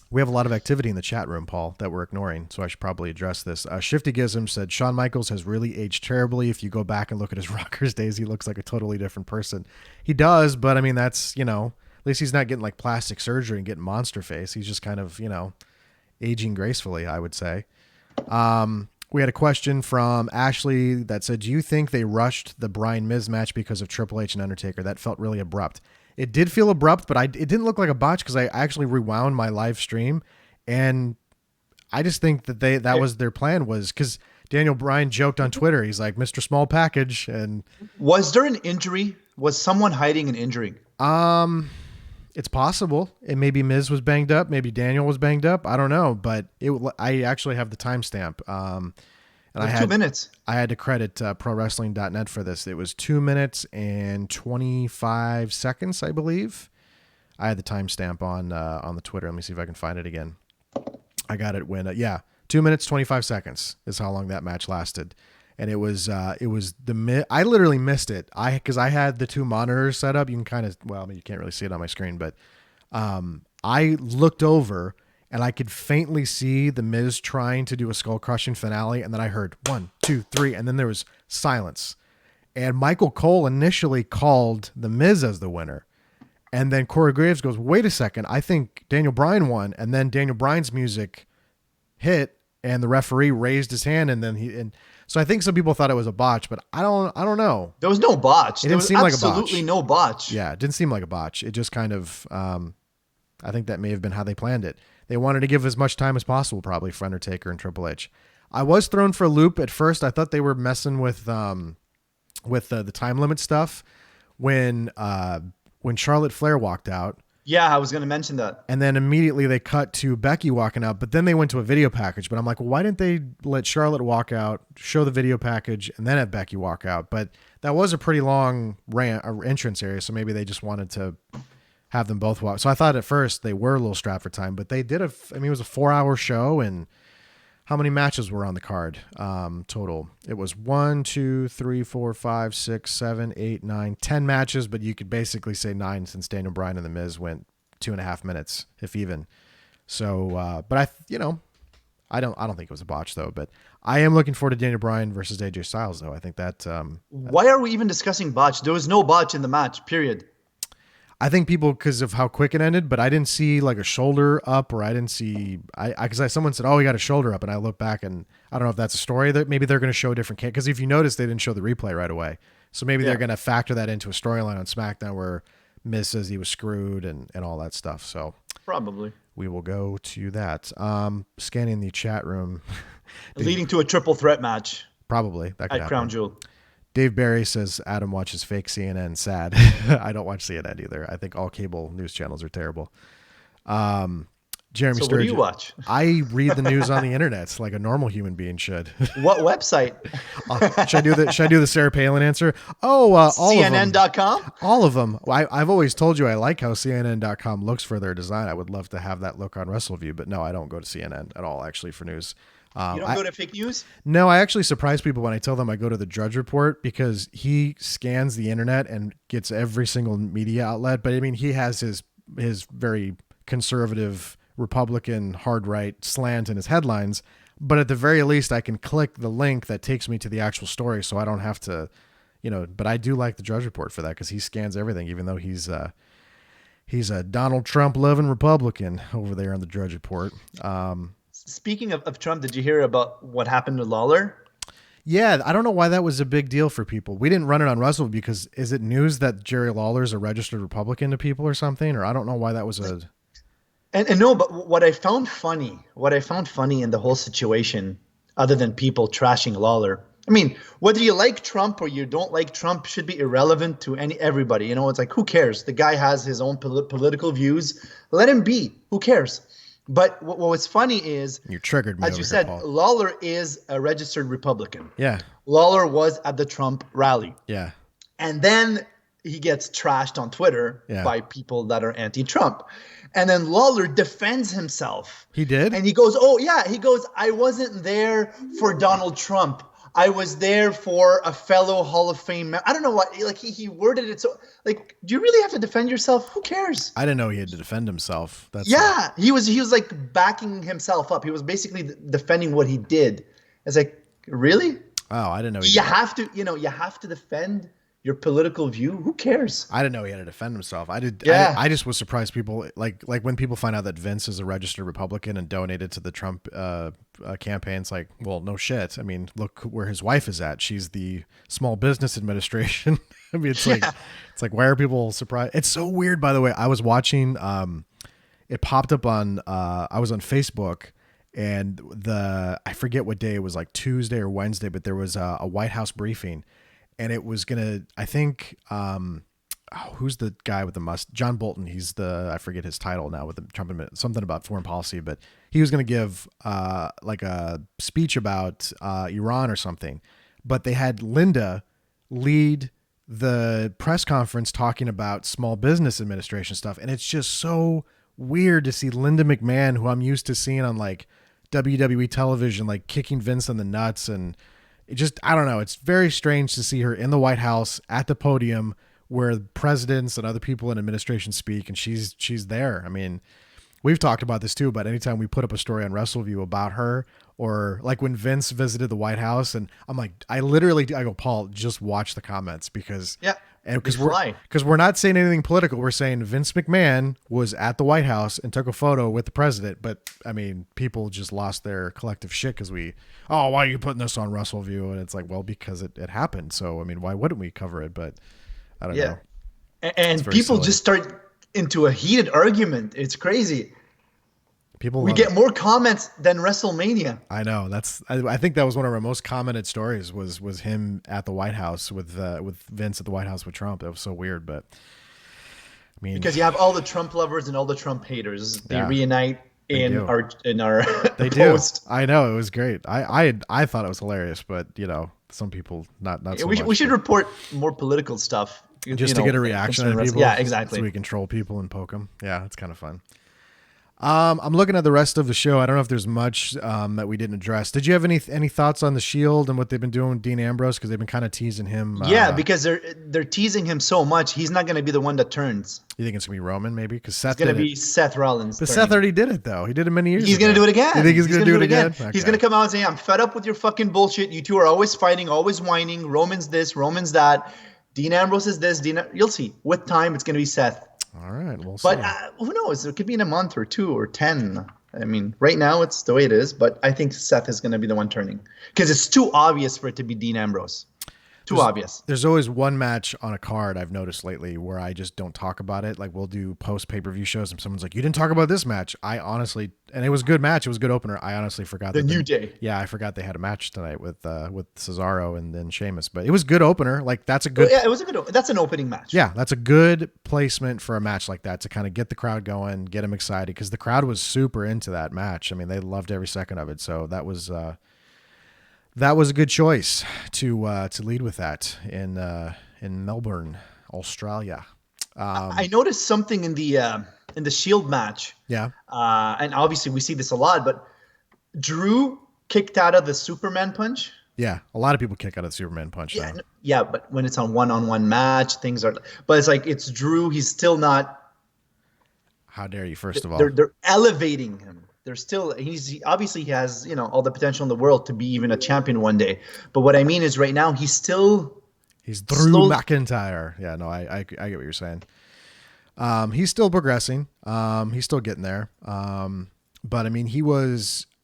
We have a lot of activity in the chat room, Paul, that we're ignoring, so I should probably address this. Shifty Gizm said, Shawn Michaels has really aged terribly. If you go back and look at his Rockers days, he looks like a totally different person. He does, but I mean, that's, at least he's not getting like plastic surgery and getting monster face. He's just kind of, aging gracefully, I would say. We had a question from Ashley that said, do you think they rushed the Bryan Miz match because of Triple H and Undertaker? That felt really abrupt. It did feel abrupt, but it didn't look like a botch because I actually rewound my live stream, and I just think that that was their plan, was because Daniel Bryan joked on Twitter. He's like, Mr. Small Package. And Was there an injury? Was someone hiding an injury? it's possible. And maybe Miz was banged up. Maybe Daniel was banged up. I don't know. But I actually have the timestamp. And I had 2 minutes. I had to credit ProWrestling.net for this. It was 2 minutes and 25 seconds, I believe. I had the timestamp on the Twitter. Let me see if I can find it again. I got it when 2 minutes 25 seconds is how long that match lasted, and it was I literally missed it. Because I had the two monitors set up. You can kind of you can't really see it on my screen, but I looked over and I could faintly see the Miz trying to do a skull crushing finale, and then I heard 1, 2, 3, and then there was silence. And Michael Cole initially called the Miz as the winner. And then Corey Graves goes, wait a second, I think Daniel Bryan won. And then Daniel Bryan's music hit and the referee raised his hand, and then so I think some people thought it was a botch, but I don't know. There was no botch. It didn't seem like a botch. Absolutely no botch. Yeah, it didn't seem like a botch. It just kind of I think that may have been how they planned it. They wanted to give as much time as possible probably for Undertaker and Triple H. I was thrown for a loop at first. I thought they were messing with the time limit stuff when Charlotte Flair walked out. Yeah, I was going to mention that. And then immediately they cut to Becky walking out, but then they went to a video package. But I'm like, well, why didn't they let Charlotte walk out, show the video package, and then have Becky walk out? But that was a pretty long entrance area, so maybe they just wanted to have them both walk. So I thought at first they were a little strapped for time, but they did it was a 4-hour show, and how many matches were on the card total? It was 1, 2, 3, 4, 5, 6, 7, 8, 9, 10 matches, but you could basically say 9 since Daniel Bryan and The Miz went 2.5 minutes, if even. So, but I don't think it was a botch though. But I am looking forward to Daniel Bryan versus AJ Styles though. I think that. Why are we even discussing botch? There was no botch in the match. Period. I think people, because of how quick it ended, but I didn't see like a shoulder up, or I didn't see, because someone said, oh, he got a shoulder up, and I look back and I don't know if that's a story that maybe they're going to show a different case. Because if you notice, they didn't show the replay right away. So maybe they're going to factor that into a storyline on SmackDown where Miz says he was screwed and all that stuff. So probably we will go to that. Scanning the chat room. Leading to a triple threat match. Probably. That could at happen. Crown Jewel. Dave Barry says Adam watches fake CNN. Sad. I don't watch CNN either. I think all cable news channels are terrible. Jeremy Sturgeon. What do you watch? I read the news on the internet like a normal human being should. What website? Should I do the Sarah Palin answer? Oh, all CNN.com? All of them. I've always told you I like how CNN.com looks for their design. I would love to have that look on Wrestleview, but no, I don't go to CNN at all actually for news. You don't go to fake news? No, I actually surprise people when I tell them I go to the Drudge Report, because he scans the internet and gets every single media outlet. But I mean, he has his very conservative Republican hard right slant in his headlines. But at the very least, I can click the link that takes me to the actual story, so I don't have to, But I do like the Drudge Report for that, because he scans everything, even though he's a Donald Trump loving Republican over there on the Drudge Report. Speaking of Trump, did you hear about what happened to Lawler? Yeah, I don't know why that was a big deal for people. We didn't run it on Russell because is it news that Jerry Lawler's a registered Republican to people or something? Or I don't know why that was a... And no, but what I found funny in the whole situation, other than people trashing Lawler, I mean, whether you like Trump or you don't like Trump should be irrelevant to everybody. It's like, who cares? The guy has his own political views. Let him be. Who cares? But what was funny is, you triggered me. As you said, Paul. Lawler is a registered Republican. Yeah. Lawler was at the Trump rally. Yeah. And then he gets trashed on Twitter by people that are anti-Trump. And then Lawler defends himself. He did? And he goes, I wasn't there for Donald Trump. I was there for a fellow Hall of Fame member. I don't know what, like he worded it so, like, do you really have to defend yourself? Who cares? I didn't know he had to defend himself. He was like backing himself up. He was basically defending what he did. It's like, really? Oh, I didn't know. You have to defend your political view. Who cares? I didn't know he had to defend himself. I did. Yeah. I just was surprised people like when people find out that Vince is a registered Republican and donated to the Trump campaign. It's like, well, no shit. I mean, look where his wife is at. She's the Small Business Administration. I mean, it's like, why are people surprised? It's so weird. By the way, I was watching. It popped up on. I was on Facebook, and I forget what day it was, like Tuesday or Wednesday, but there was a White House briefing, and it was gonna, I think, who's the guy with the John Bolton. He's I forget his title now with the Trump admin, something about foreign policy, but he was going to give like a speech about Iran or something. But they had Linda lead the press conference talking about small business administration stuff. And it's just so weird to see Linda McMahon, who I'm used to seeing on like WWE television, like kicking Vince in the nuts. And it just, I don't know. It's very strange to see her in the White House at the podium where presidents and other people in administration speak, and she's there. I mean, we've talked about this too, but anytime we put up a story on Wrestleview about her, or like when Vince visited the White House, and I'm like, I go, Paul, just watch the comments, because because we're not saying anything political. We're saying Vince McMahon was at the White House and took a photo with the president. But I mean, people just lost their collective shit because why are you putting this on Wrestleview? And it's like, well, because it happened. So I mean, why wouldn't we cover it? But I don't know. And people just start into a heated argument. It's crazy. We get more comments than WrestleMania. I know. I think that was one of our most commented stories was him at the White House with Vince at the White House with Trump. It was so weird, but I mean, because you have all the Trump lovers and all the Trump haters. They reunite in our they post. Do. I know, it was great. I thought it was hilarious, but some people not so much. We should report more political stuff. Just to get a reaction out of people. Yeah, exactly. So we can troll people and poke them. Yeah, it's kind of fun. I'm looking at the rest of the show. I don't know if there's much that we didn't address. Did you have any thoughts on the Shield and what they've been doing with Dean Ambrose? Because they've been kind of teasing him. Yeah, because they're teasing him so much. He's not going to be the one that turns. You think it's going to be Roman, maybe? Because Seth it's going to be Seth Rollins. But Seth already did it, though. He did it many years ago. He's going to do it again. You think he's going to do it again? Okay. He's going to come out and say, I'm fed up with your fucking bullshit. You two are always fighting, always whining. Roman's this, Roman's that. Dean Ambrose is this. You'll see. With time, it's going to be Seth. All right, we'll see. But who knows? It could be in a month or 2 or 10. I mean, right now it's the way it is. But I think Seth is going to be the one turning because it's too obvious for it to be Dean Ambrose. Obvious. There's always one match on a card I've noticed lately where I just don't talk about it. Like we'll do post pay-per-view shows and someone's like, you didn't talk about this match. I honestly, and it was a good match. It was a good opener. I honestly forgot the New Day. Yeah. I forgot they had a match tonight with Cesaro and then Sheamus, but it was a good opener. Like that's a good, it was a good, that's an opening match. Yeah. That's a good placement for a match like that to kind of get the crowd going, get them excited. Cause the crowd was super into that match. I mean, they loved every second of it. So that was a good choice to lead with that in Melbourne, Australia. I noticed something in the Shield match. Yeah. And obviously we see this a lot, but Drew kicked out of the Superman punch. Yeah, a lot of people kick out of the Superman punch. Yeah, yeah, but when it's on one-on-one match, things are. But it's like it's Drew. He's still not. How dare you? First of all, they're elevating him. They're still, he obviously has, all the potential in the world to be even a champion one day. But what I mean is right now, he's Drew McIntyre. Yeah, no, I get what you're saying. He's still progressing. He's still getting there. But I mean,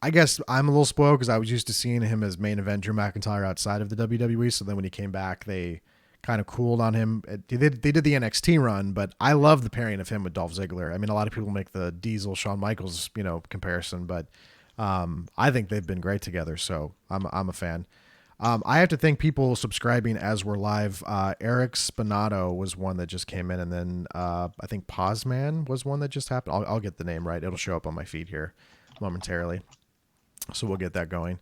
I guess I'm a little spoiled because I was used to seeing him as main event Drew McIntyre outside of the WWE. So then when he came back, they kind of cooled on him. They did the NXT run, but I love the pairing of him with Dolph Ziggler. I mean, a lot of people make the Diesel Shawn Michaels, comparison, but I think they've been great together. So I'm a fan. I have to thank people subscribing as we're live. Eric Spinato was one that just came in, and then I think Pozman was one that just happened. I'll get the name right. It'll show up on my feed here momentarily. So we'll get that going.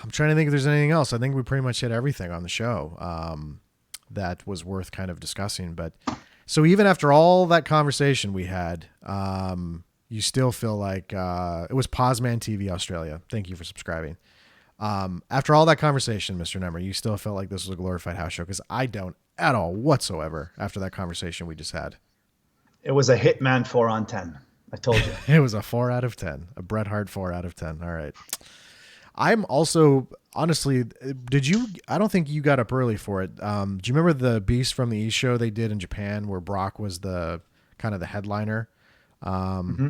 I'm trying to think if there's anything else. I think we pretty much hit everything on the show that was worth kind of discussing. But so even after all that conversation we had, you still feel like it was Pozman TV Australia. Thank you for subscribing. After all that conversation, Mr. Nemmer, you still felt like this was a glorified house show? Because I don't at all whatsoever after that conversation we just had. It was a Hitman 4 on 10. I told you. It was a 4 out of 10. A Bret Hart 4 out of 10. All right. I'm also, honestly, I don't think you got up early for it. Do you remember the Beast from the East show they did in Japan where Brock was the kind of the headliner? Mm-hmm.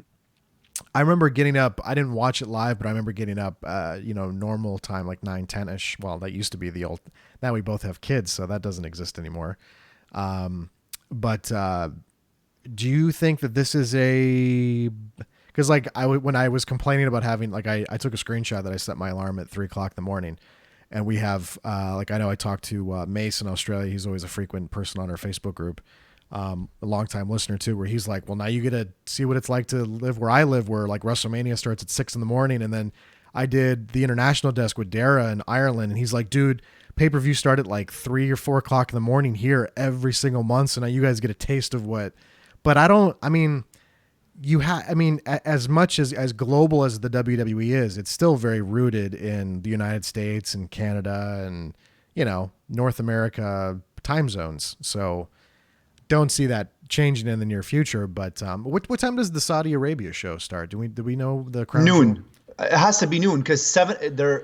I remember getting up. I didn't watch it live, but I remember getting up, normal time, like 9, 10-ish. Well, that used to be the old, now we both have kids, so that doesn't exist anymore. But do you think that this is Because like when I was complaining about having like I took a screenshot that I set my alarm at 3:00 in the morning, and we have like I know I talked to Mace in Australia. He's always a frequent person on our Facebook group, a longtime listener too. Where he's like, well, now you get to see what it's like to live where I live, where like WrestleMania starts at 6 in the morning, and then I did the international desk with Dara in Ireland, and he's like, dude, pay-per-view start at like 3 or 4 o'clock in the morning here every single month, so now you guys get a taste of what. But I mean. As much as global as the WWE is, it's still very rooted in the United States and Canada and, North America time zones. So don't see that changing in the near future. But what time does the Saudi Arabia show start? Do we know the crown Noon. jewel? It has to be noon because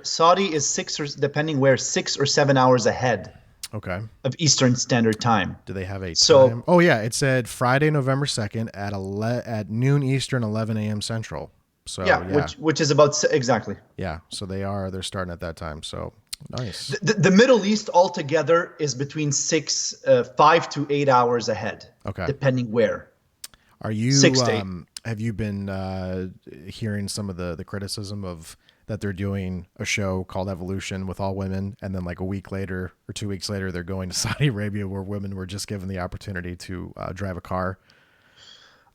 Saudi is 6 or 7 hours ahead. Okay. Of Eastern Standard Time. Do they have a time? Oh yeah, it said Friday, November 2nd at noon Eastern, 11 a.m. Central. So yeah. Which is about exactly. Yeah, so they're starting at that time. So nice. The Middle East altogether is between 5 to 8 hours ahead. Okay. Depending where. Are you have you been hearing some of the criticism of that they're doing a show called Evolution with all women, and then like a week later or 2 weeks later, they're going to Saudi Arabia where women were just given the opportunity to drive a car?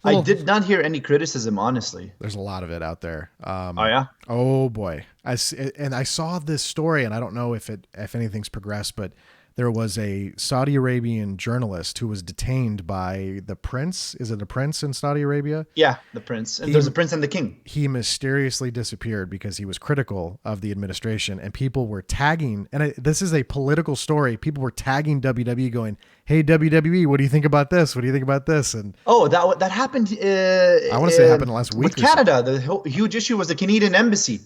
I did not hear any criticism, honestly. There's a lot of it out there. Oh yeah. Oh boy. I saw this story, and I don't know if anything's progressed, but there was a Saudi Arabian journalist who was detained by the prince. Is it a prince in Saudi Arabia? Yeah, the prince. And there's a prince and the king. He mysteriously disappeared because he was critical of the administration, and people were tagging, and this is a political story. People were tagging WWE going, hey, WWE, what do you think about this? What do you think about this? And that happened. I want to say it happened last week. With Canada, the huge issue was the Canadian embassy.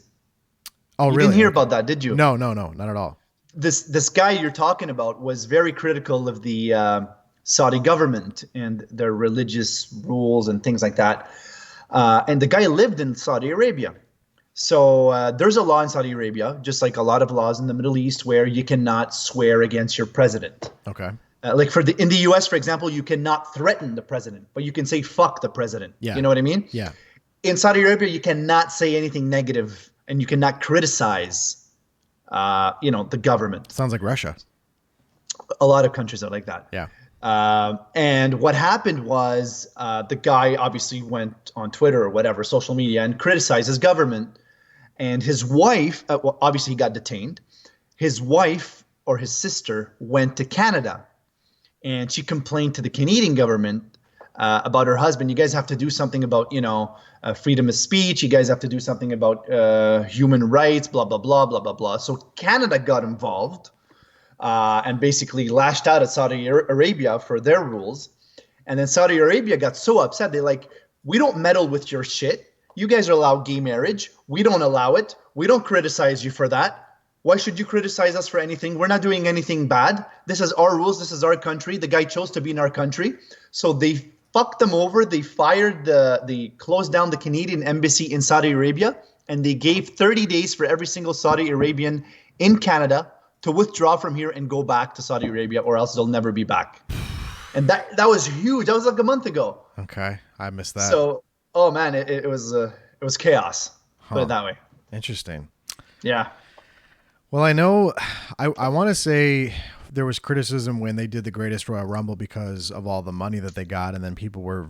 Oh, really? You didn't hear about that, did you? No, not at all. This guy you're talking about was very critical of the Saudi government and their religious rules and things like that. And the guy lived in Saudi Arabia. So there's a law in Saudi Arabia, just like a lot of laws in the Middle East, where you cannot swear against your president. Okay. Like in the U.S., for example, you cannot threaten the president, but you can say fuck the president. Yeah. You know what I mean? Yeah. In Saudi Arabia, you cannot say anything negative, and you cannot criticize the government. Sounds like Russia. A lot of countries are like that. Yeah. And what happened was the guy obviously went on Twitter or whatever, social media, and criticized his government. And his wife, obviously he got detained. His wife or his sister went to Canada, and she complained to the Canadian government about her husband. You guys have to do something about, freedom of speech. You guys have to do something about human rights, blah, blah, blah, blah, blah, blah. So Canada got involved and basically lashed out at Saudi Arabia for their rules. And then Saudi Arabia got so upset. They're like, we don't meddle with your shit. You guys are allowed gay marriage. We don't allow it. We don't criticize you for that. Why should you criticize us for anything? We're not doing anything bad. This is our rules. This is our country. The guy chose to be in our country. So they fucked them over. They they closed down the Canadian embassy in Saudi Arabia, and they gave 30 days for every single Saudi Arabian in Canada to withdraw from here and go back to Saudi Arabia, or else they'll never be back. And that was huge. That was like a month ago. Okay, I missed that. So, oh man, it was chaos. Put it that way. Interesting. Yeah. Well, I know I want to say there was criticism when they did the Greatest Royal Rumble because of all the money that they got, and then people were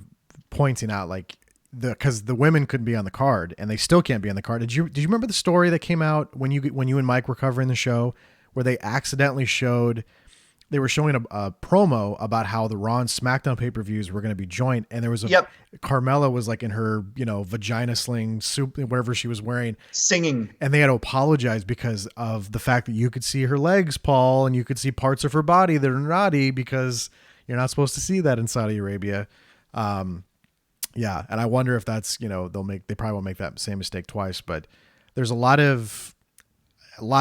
pointing out like because the women couldn't be on the card, and they still can't be on the card. Did you remember the story that came out when you and Mike were covering the show where they accidentally showing a promo about how the Raw and SmackDown pay-per-views were going to be joint, and there was Carmella was like in her vagina sling soup, whatever she was wearing, singing, and they had to apologize because of the fact that you could see her legs, Paul, and you could see parts of her body that are naughty because you're not supposed to see that in Saudi Arabia. Yeah, and I wonder if that's they probably won't make that same mistake twice, but there's a lot of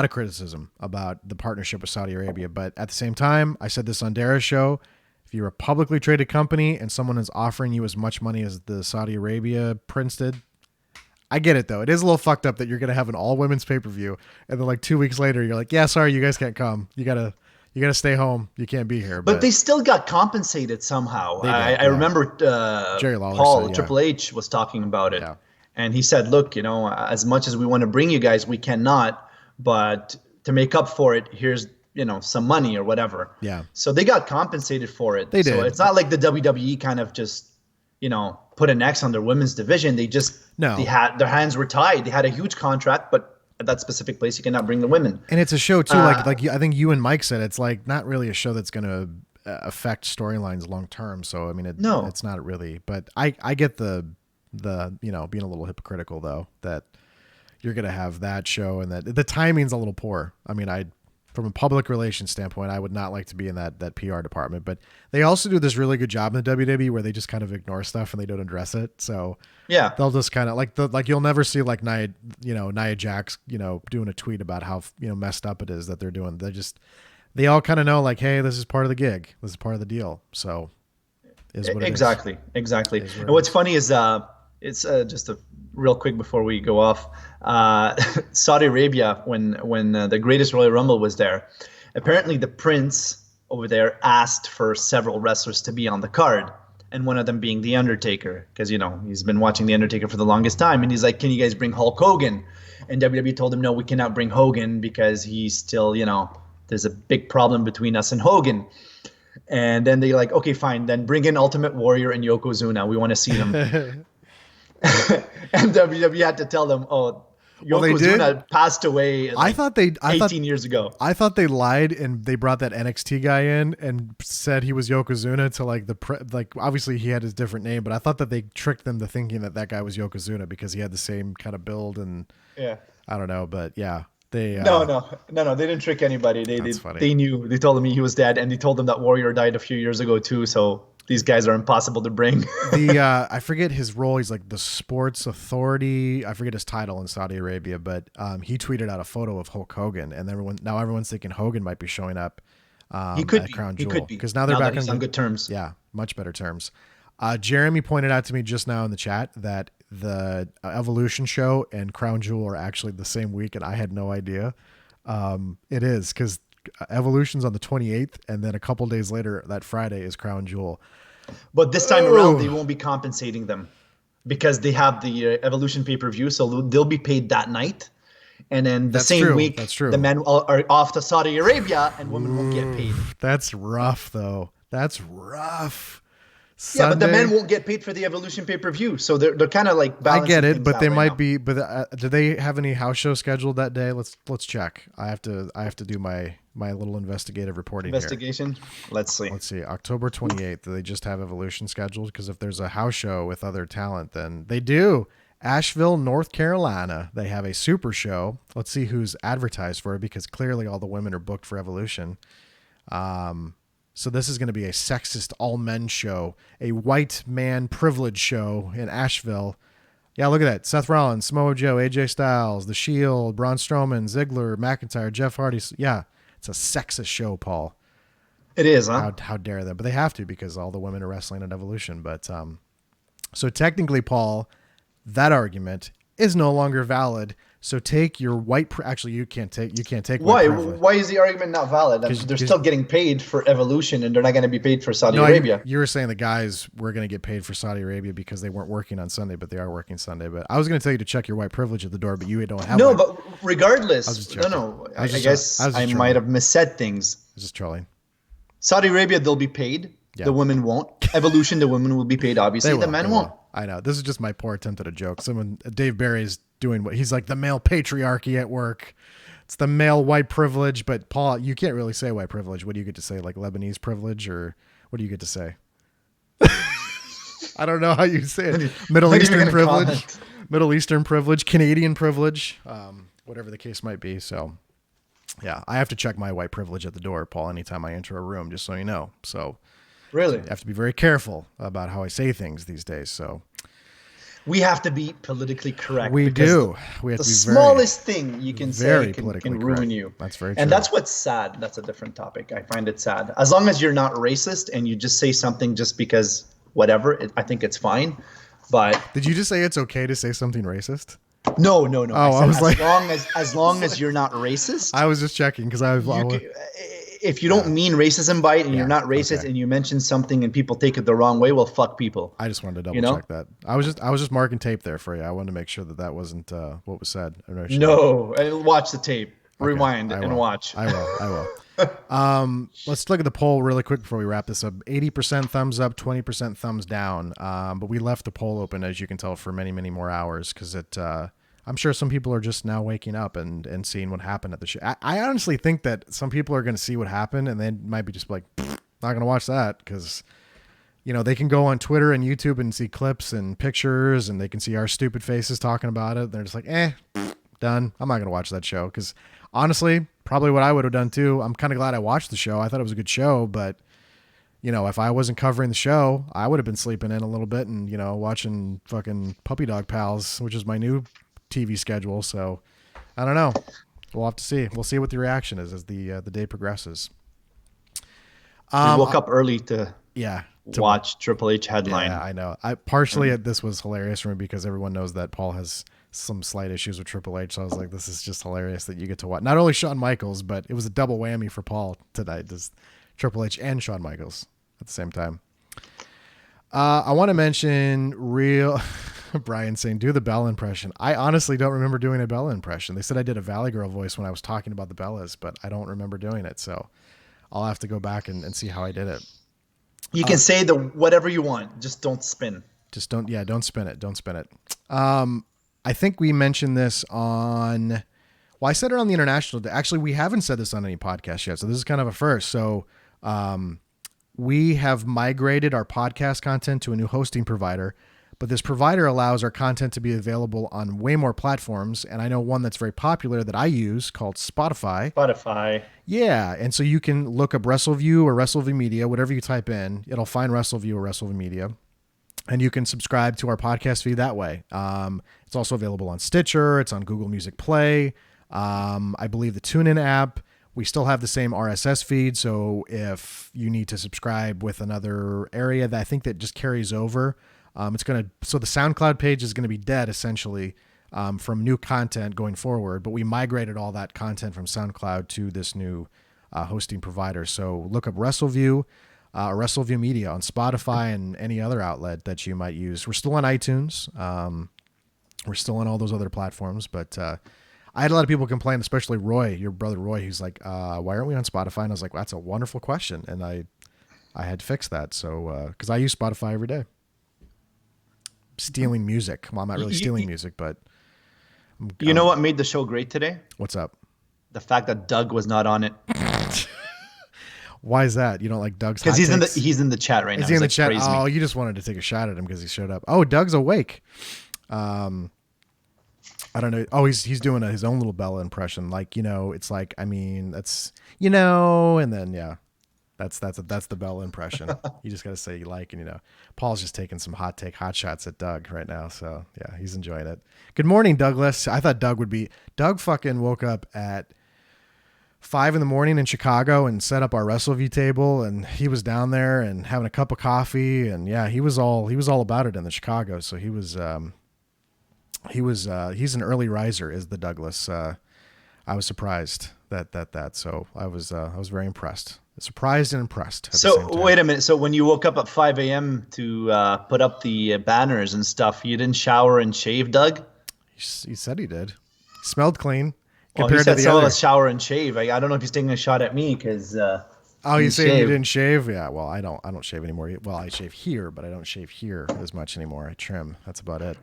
criticism about the partnership with Saudi Arabia. But at the same time, I said this on Dara's show, if you're a publicly traded company and someone is offering you as much money as the Saudi Arabia prince did, I get it though. It is a little fucked up that you're going to have an all women's pay-per-view. And then like 2 weeks later, you're like, yeah, sorry, you guys can't come. You gotta stay home. You can't be here. But they still got compensated somehow. I remember Jerry Lawler Paul, said, Triple H was talking about it. Yeah. And he said, look, as much as we want to bring you guys, we cannot. But to make up for it, here's, some money or whatever. Yeah. So they got compensated for it. They So did. it's not like the WWE kind of just, put an X on their women's division. They just, No. they had their hands were tied. They had a huge contract, but at that specific place, you cannot bring the women. And it's a show too, like I think you and Mike said, it's like not really a show that's going to affect storylines long term. So I mean, it's not really. But I get the being a little hypocritical though, that you're going to have that show and that the timing's a little poor. I mean, from a public relations standpoint, I would not like to be in that PR department, but they also do this really good job in the WWE where they just kind of ignore stuff and they don't address it. So yeah, they'll just kind of like you'll never see like Nia Jax, doing a tweet about how, messed up it is that they're doing. They all kind of know like, hey, this is part of the gig. This is part of the deal. So is what it exactly. is. Exactly. And what's funny is, it's just a real quick before we go off. Saudi Arabia, when the Greatest Royal Rumble was there, apparently the prince over there asked for several wrestlers to be on the card, and one of them being The Undertaker, because he's been watching The Undertaker for the longest time, and he's like, "Can you guys bring Hulk Hogan?" And WWE told him, "No, we cannot bring Hogan because he's still, there's a big problem between us and Hogan." And then they're like, "Okay, fine, then bring in Ultimate Warrior and Yokozuna. We want to see them." And WWE had to tell them, "Oh, Yokozuna passed away." I thought 18 years ago. I thought they lied and they brought that NXT guy in and said he was Yokozuna to like obviously he had his different name, but I thought that they tricked them to thinking that guy was Yokozuna because he had the same kind of build and yeah, I don't know, but yeah. They No, they didn't trick anybody. They knew. They told him he was dead, and they told them that Warrior died a few years ago too. So these guys are impossible to bring. I forget his role. He's like the sports authority. I forget his title in Saudi Arabia, but he tweeted out a photo of Hulk Hogan, and everyone's thinking Hogan might be showing up. He could at be. Crown He Jewel could be because now they're back on good terms. Yeah, much better terms. Jeremy pointed out to me just now in the chat that the Evolution show and Crown Jewel are actually the same week, and I had no idea. It is because Evolution's on the 28th, and then a couple days later, that Friday is Crown Jewel. But this time around, they won't be compensating them because they have the Evolution pay-per-view, so they'll be paid that night. And then the same week, the men are off to Saudi Arabia, and women won't get paid. That's rough, though. That's rough. Sunday. Yeah, but the men won't get paid for the Evolution pay-per-view, so they're kind of like balancing. I get it, but they might now. be. But do they have any house shows scheduled that day? Let's check. I have to do my little investigative reporting. Investigation. Here. Let's see. October 28th. Do they just have Evolution scheduled? Because if there's a house show with other talent, then they do. Asheville, North Carolina. They have a super show. Let's see who's advertised for it because clearly all the women are booked for Evolution. So this is going to be a sexist all-men show, a white man privilege show in Asheville. Yeah, look at that. Seth Rollins, Samoa Joe, AJ Styles, The Shield, Braun Strowman, Ziggler, McIntyre, Jeff Hardy. Yeah, it's a sexist show, Paul. It is, huh? How dare them? But they have to because all the women are wrestling at Evolution. But so technically, Paul, that argument is no longer valid. So take your white. Actually, you can't take. Why? Privilege. Why is the argument not valid? They're still getting paid for Evolution, and they're not going to be paid for Saudi Arabia. You were saying the guys were going to get paid for Saudi Arabia because they weren't working on Sunday, but they are working Sunday. But I was going to tell you to check your white privilege at the door, but you don't have. No, one. But regardless, I guess I might have missaid things. I was just trolling. Saudi Arabia, they'll be paid. Yeah. The women won't. Evolution, the women will be paid. Obviously, the men won't. I know. This is just my poor attempt at a joke. Dave Barry's doing what he's like the male patriarchy at work. It's the male white privilege, but Paul, you can't really say white privilege. What do you get to say? Like Lebanese privilege, or what do you get to say? I don't know how you say it. Middle Eastern privilege, Middle Eastern privilege, Canadian privilege, whatever the case might be. So yeah, I have to check my white privilege at the door, Paul, anytime I enter a room, just so you know. So really, I have to be very careful about how I say things these days. So we have to be politically correct. We do. We have the to be smallest thing you can say can ruin correct. You. That's very true. And that's what's sad. That's a different topic. I find it sad. As long as you're not racist and you just say something just because whatever, I think it's fine. But did you just say it's okay to say something racist? No. I was like, as long as you're not racist. I was just checking because if you don't mean racism by it and you're not racist okay. and you mention something and people take it the wrong way, well, fuck people. I just wanted to double check that. I was just marking tape there for you. I wanted to make sure that wasn't what was said. No, and watch the tape, rewind I and will. watch. I will. Let's look at the poll really quick before we wrap this up. 80% thumbs up, 20% thumbs down. But we left the poll open, as you can tell, for many, many more hours because I'm sure some people are just now waking up and seeing what happened at the show. I honestly think that some people are going to see what happened and they might be just like, not going to watch that because, they can go on Twitter and YouTube and see clips and pictures and they can see our stupid faces talking about it. They're just like, done. I'm not going to watch that show because honestly, probably what I would have done too. I'm kind of glad I watched the show. I thought it was a good show, but if I wasn't covering the show, I would have been sleeping in a little bit and, watching fucking Puppy Dog Pals, which is my new TV schedule. So I don't know. We'll have to see. We'll see what the reaction is as the day progresses. We woke up early to watch Triple H headline. Yeah, I know. This was hilarious for me because everyone knows that Paul has some slight issues with Triple H. So I was like, this is just hilarious that you get to watch not only Shawn Michaels, but it was a double whammy for Paul tonight. Just Triple H and Shawn Michaels at the same time. I want to mention Bryan saying, do the Bella impression. I honestly don't remember doing a Bella impression. They said I did a Valley Girl voice when I was talking about the Bellas, but I don't remember doing it. So I'll have to go back and see how I did it. You can say whatever you want. Just don't spin. Don't spin it. Don't spin it. I think we mentioned this I said it on the international day. Actually, we haven't said this on any podcast yet. So this is kind of a first. So, we have migrated our podcast content to a new hosting provider, but this provider allows our content to be available on way more platforms. And I know one that's very popular that I use called Spotify. Yeah. And so you can look up Wrestleview or Wrestleview Media, whatever you type in, it'll find Wrestleview or Wrestleview Media. And you can subscribe to our podcast feed that way. It's also available on Stitcher. It's on Google Music Play. I believe the TuneIn app. We still have the same RSS feed. So if you need to subscribe with another area that I think that just carries over, so the SoundCloud page is going to be dead essentially from new content going forward. But we migrated all that content from SoundCloud to this new hosting provider. So look up Wrestleview. Wrestleview Media on Spotify and any other outlet that you might use. We're still on iTunes. We're still on all those other platforms, but I had a lot of people complain, especially Roy, your brother Roy. He's like, why aren't we on Spotify? And I was like, well, that's a wonderful question. And I had fixed that. So, cause I use Spotify every day. Stealing music. Well, I'm not really stealing music, but you know what made the show great today? What's up? The fact that Doug was not on it. Why is that? You don't like Doug's? Because he's in the chat right now. Is he in the chat? Oh, you just wanted to take a shot at him because he showed up. Oh, Doug's awake. I don't know. Oh, he's doing his own little Bella impression. Like, it's like, I mean, that's, and then, that's the Bella impression. You just got to say you like, and, Paul's just taking some hot shots at Doug right now. So yeah, he's enjoying it. Good morning, Douglas. I thought Doug fucking woke up at 5 a.m. in Chicago and set up our Wrestleview table. And he was down there and having a cup of coffee. And yeah, he was all about it in the Chicago. So he's an early riser, is the Douglas. I was surprised that. So I was very impressed. Surprised and impressed. So wait a minute. So when you woke up at 5 a.m. to put up the banners and stuff, you didn't shower and shave, Doug? He said he did. He smelled clean. Well, he said so. Shower and shave. I don't know if he's taking a shot at me because. You saying you didn't shave? Yeah. Well, I don't shave anymore. Well, I shave here, but I don't shave here as much anymore. I trim. That's about it.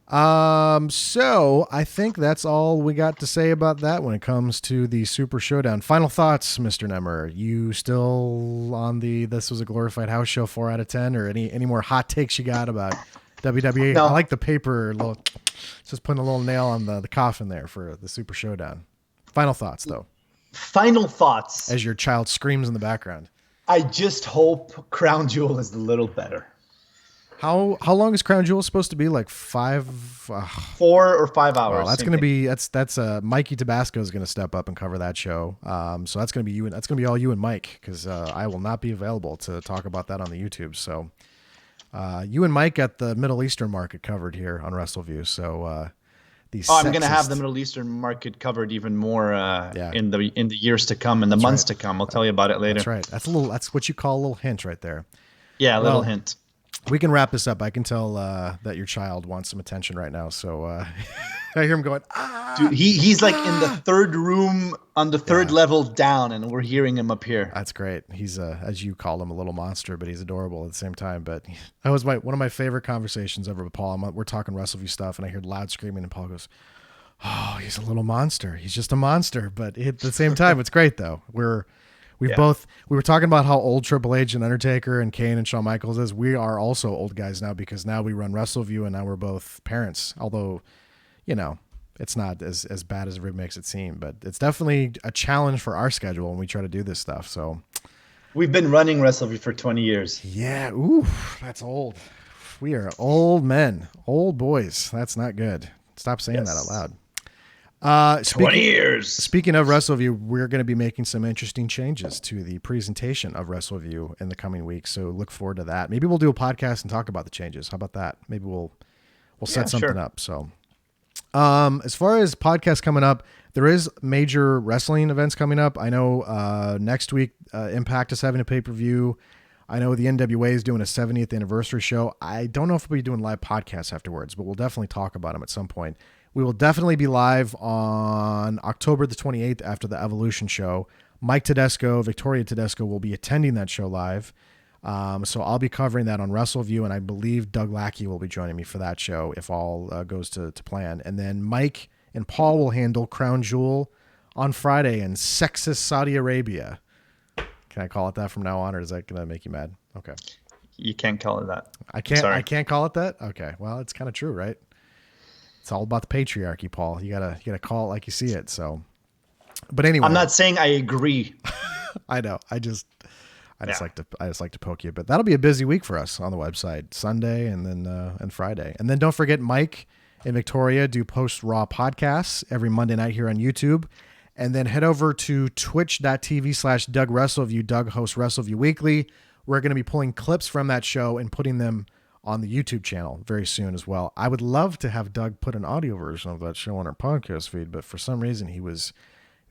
So I think that's all we got to say about that when it comes to the Super Showdown. Final thoughts, Mr. Nemmer. You still on this was a glorified house show 4 out of 10, or any more hot takes you got about WWE? No. I like the paper. Just putting a little nail on the coffin there for the Super Showdown. Final thoughts, though. Final thoughts. As your child screams in the background. I just hope Crown Jewel is a little better. How long is Crown Jewel supposed to be? Like 4 or 5 hours. Well, that's going to be that's Mikey Tabasco is going to step up and cover that show. So that's going to be you and that's going to be all you and Mike because I will not be available to talk about that on the YouTube. So you and Mike got the Middle Eastern market covered here on Wrestleview. So the Oh, I'm gonna have the sexist. Middle Eastern market covered even more Yeah. in the years to come and the months to come. I'll tell you about it later. That's right. That's what you call a little hint right there. Yeah, a little Well, hint. we can wrap this up. I can tell that your child wants some attention right now. So I hear him going, Dude, he's like in the third room on the third level down, and we're hearing him up here. That's great. He's as you call him, a little monster, but he's adorable at the same time. But that was one of my favorite conversations ever with Paul. We're talking Wrestleview stuff, and I heard loud screaming, and Paul goes, "Oh, he's a little monster. He's just a monster." But at the same time, it's great though. We were talking about how old Triple H and Undertaker and Kane and Shawn Michaels is. We are also old guys now because now we run Wrestleview, and now we're both parents. Although, it's not as bad as everybody makes it seem, but it's definitely a challenge for our schedule when we try to do this stuff. So we've been running Wrestleview for 20 years. Yeah. Ooh, that's old. We are old men, old boys. That's not good. Stop saying that out loud. 20 years. Speaking of Wrestleview, we're going to be making some interesting changes to the presentation of Wrestleview in the coming weeks. So look forward to that. Maybe we'll do a podcast and talk about the changes. How about that? Maybe we'll set something up. So as far as podcasts coming up, there is major wrestling events coming up. I know next week Impact is having a pay-per-view. I know the NWA is doing a 70th anniversary show. I don't know if we'll be doing live podcasts afterwards, but we'll definitely talk about them at some point. We will definitely be live on October the 28th after the Evolution show. Mike Tedesco, Victoria Tedesco will be attending that show live. So I'll be covering that on Wrestleview, and I believe Doug Lackey will be joining me for that show if all goes to plan. And then Mike and Paul will handle Crown Jewel on Friday in sexist Saudi Arabia. Can I call it that from now on, or is that going to make you mad? Okay. You can't call it that. I can't call it that? Okay. Well, it's kind of true, right? It's all about the patriarchy, Paul. You gotta call it like you see it. So, but anyway, I'm not saying I agree. I know. I just like to poke you, but that'll be a busy week for us on the website. Sunday and then and Friday, and then don't forget Mike and Victoria do post Raw podcasts every Monday night here on YouTube, and then head over to twitch.tv/Doug Wrestleview. Doug hosts Wrestleview Weekly. We're going to be pulling clips from that show and putting them on the YouTube channel very soon as well. I would love to have Doug put an audio version of that show on our podcast feed, but for some reason he was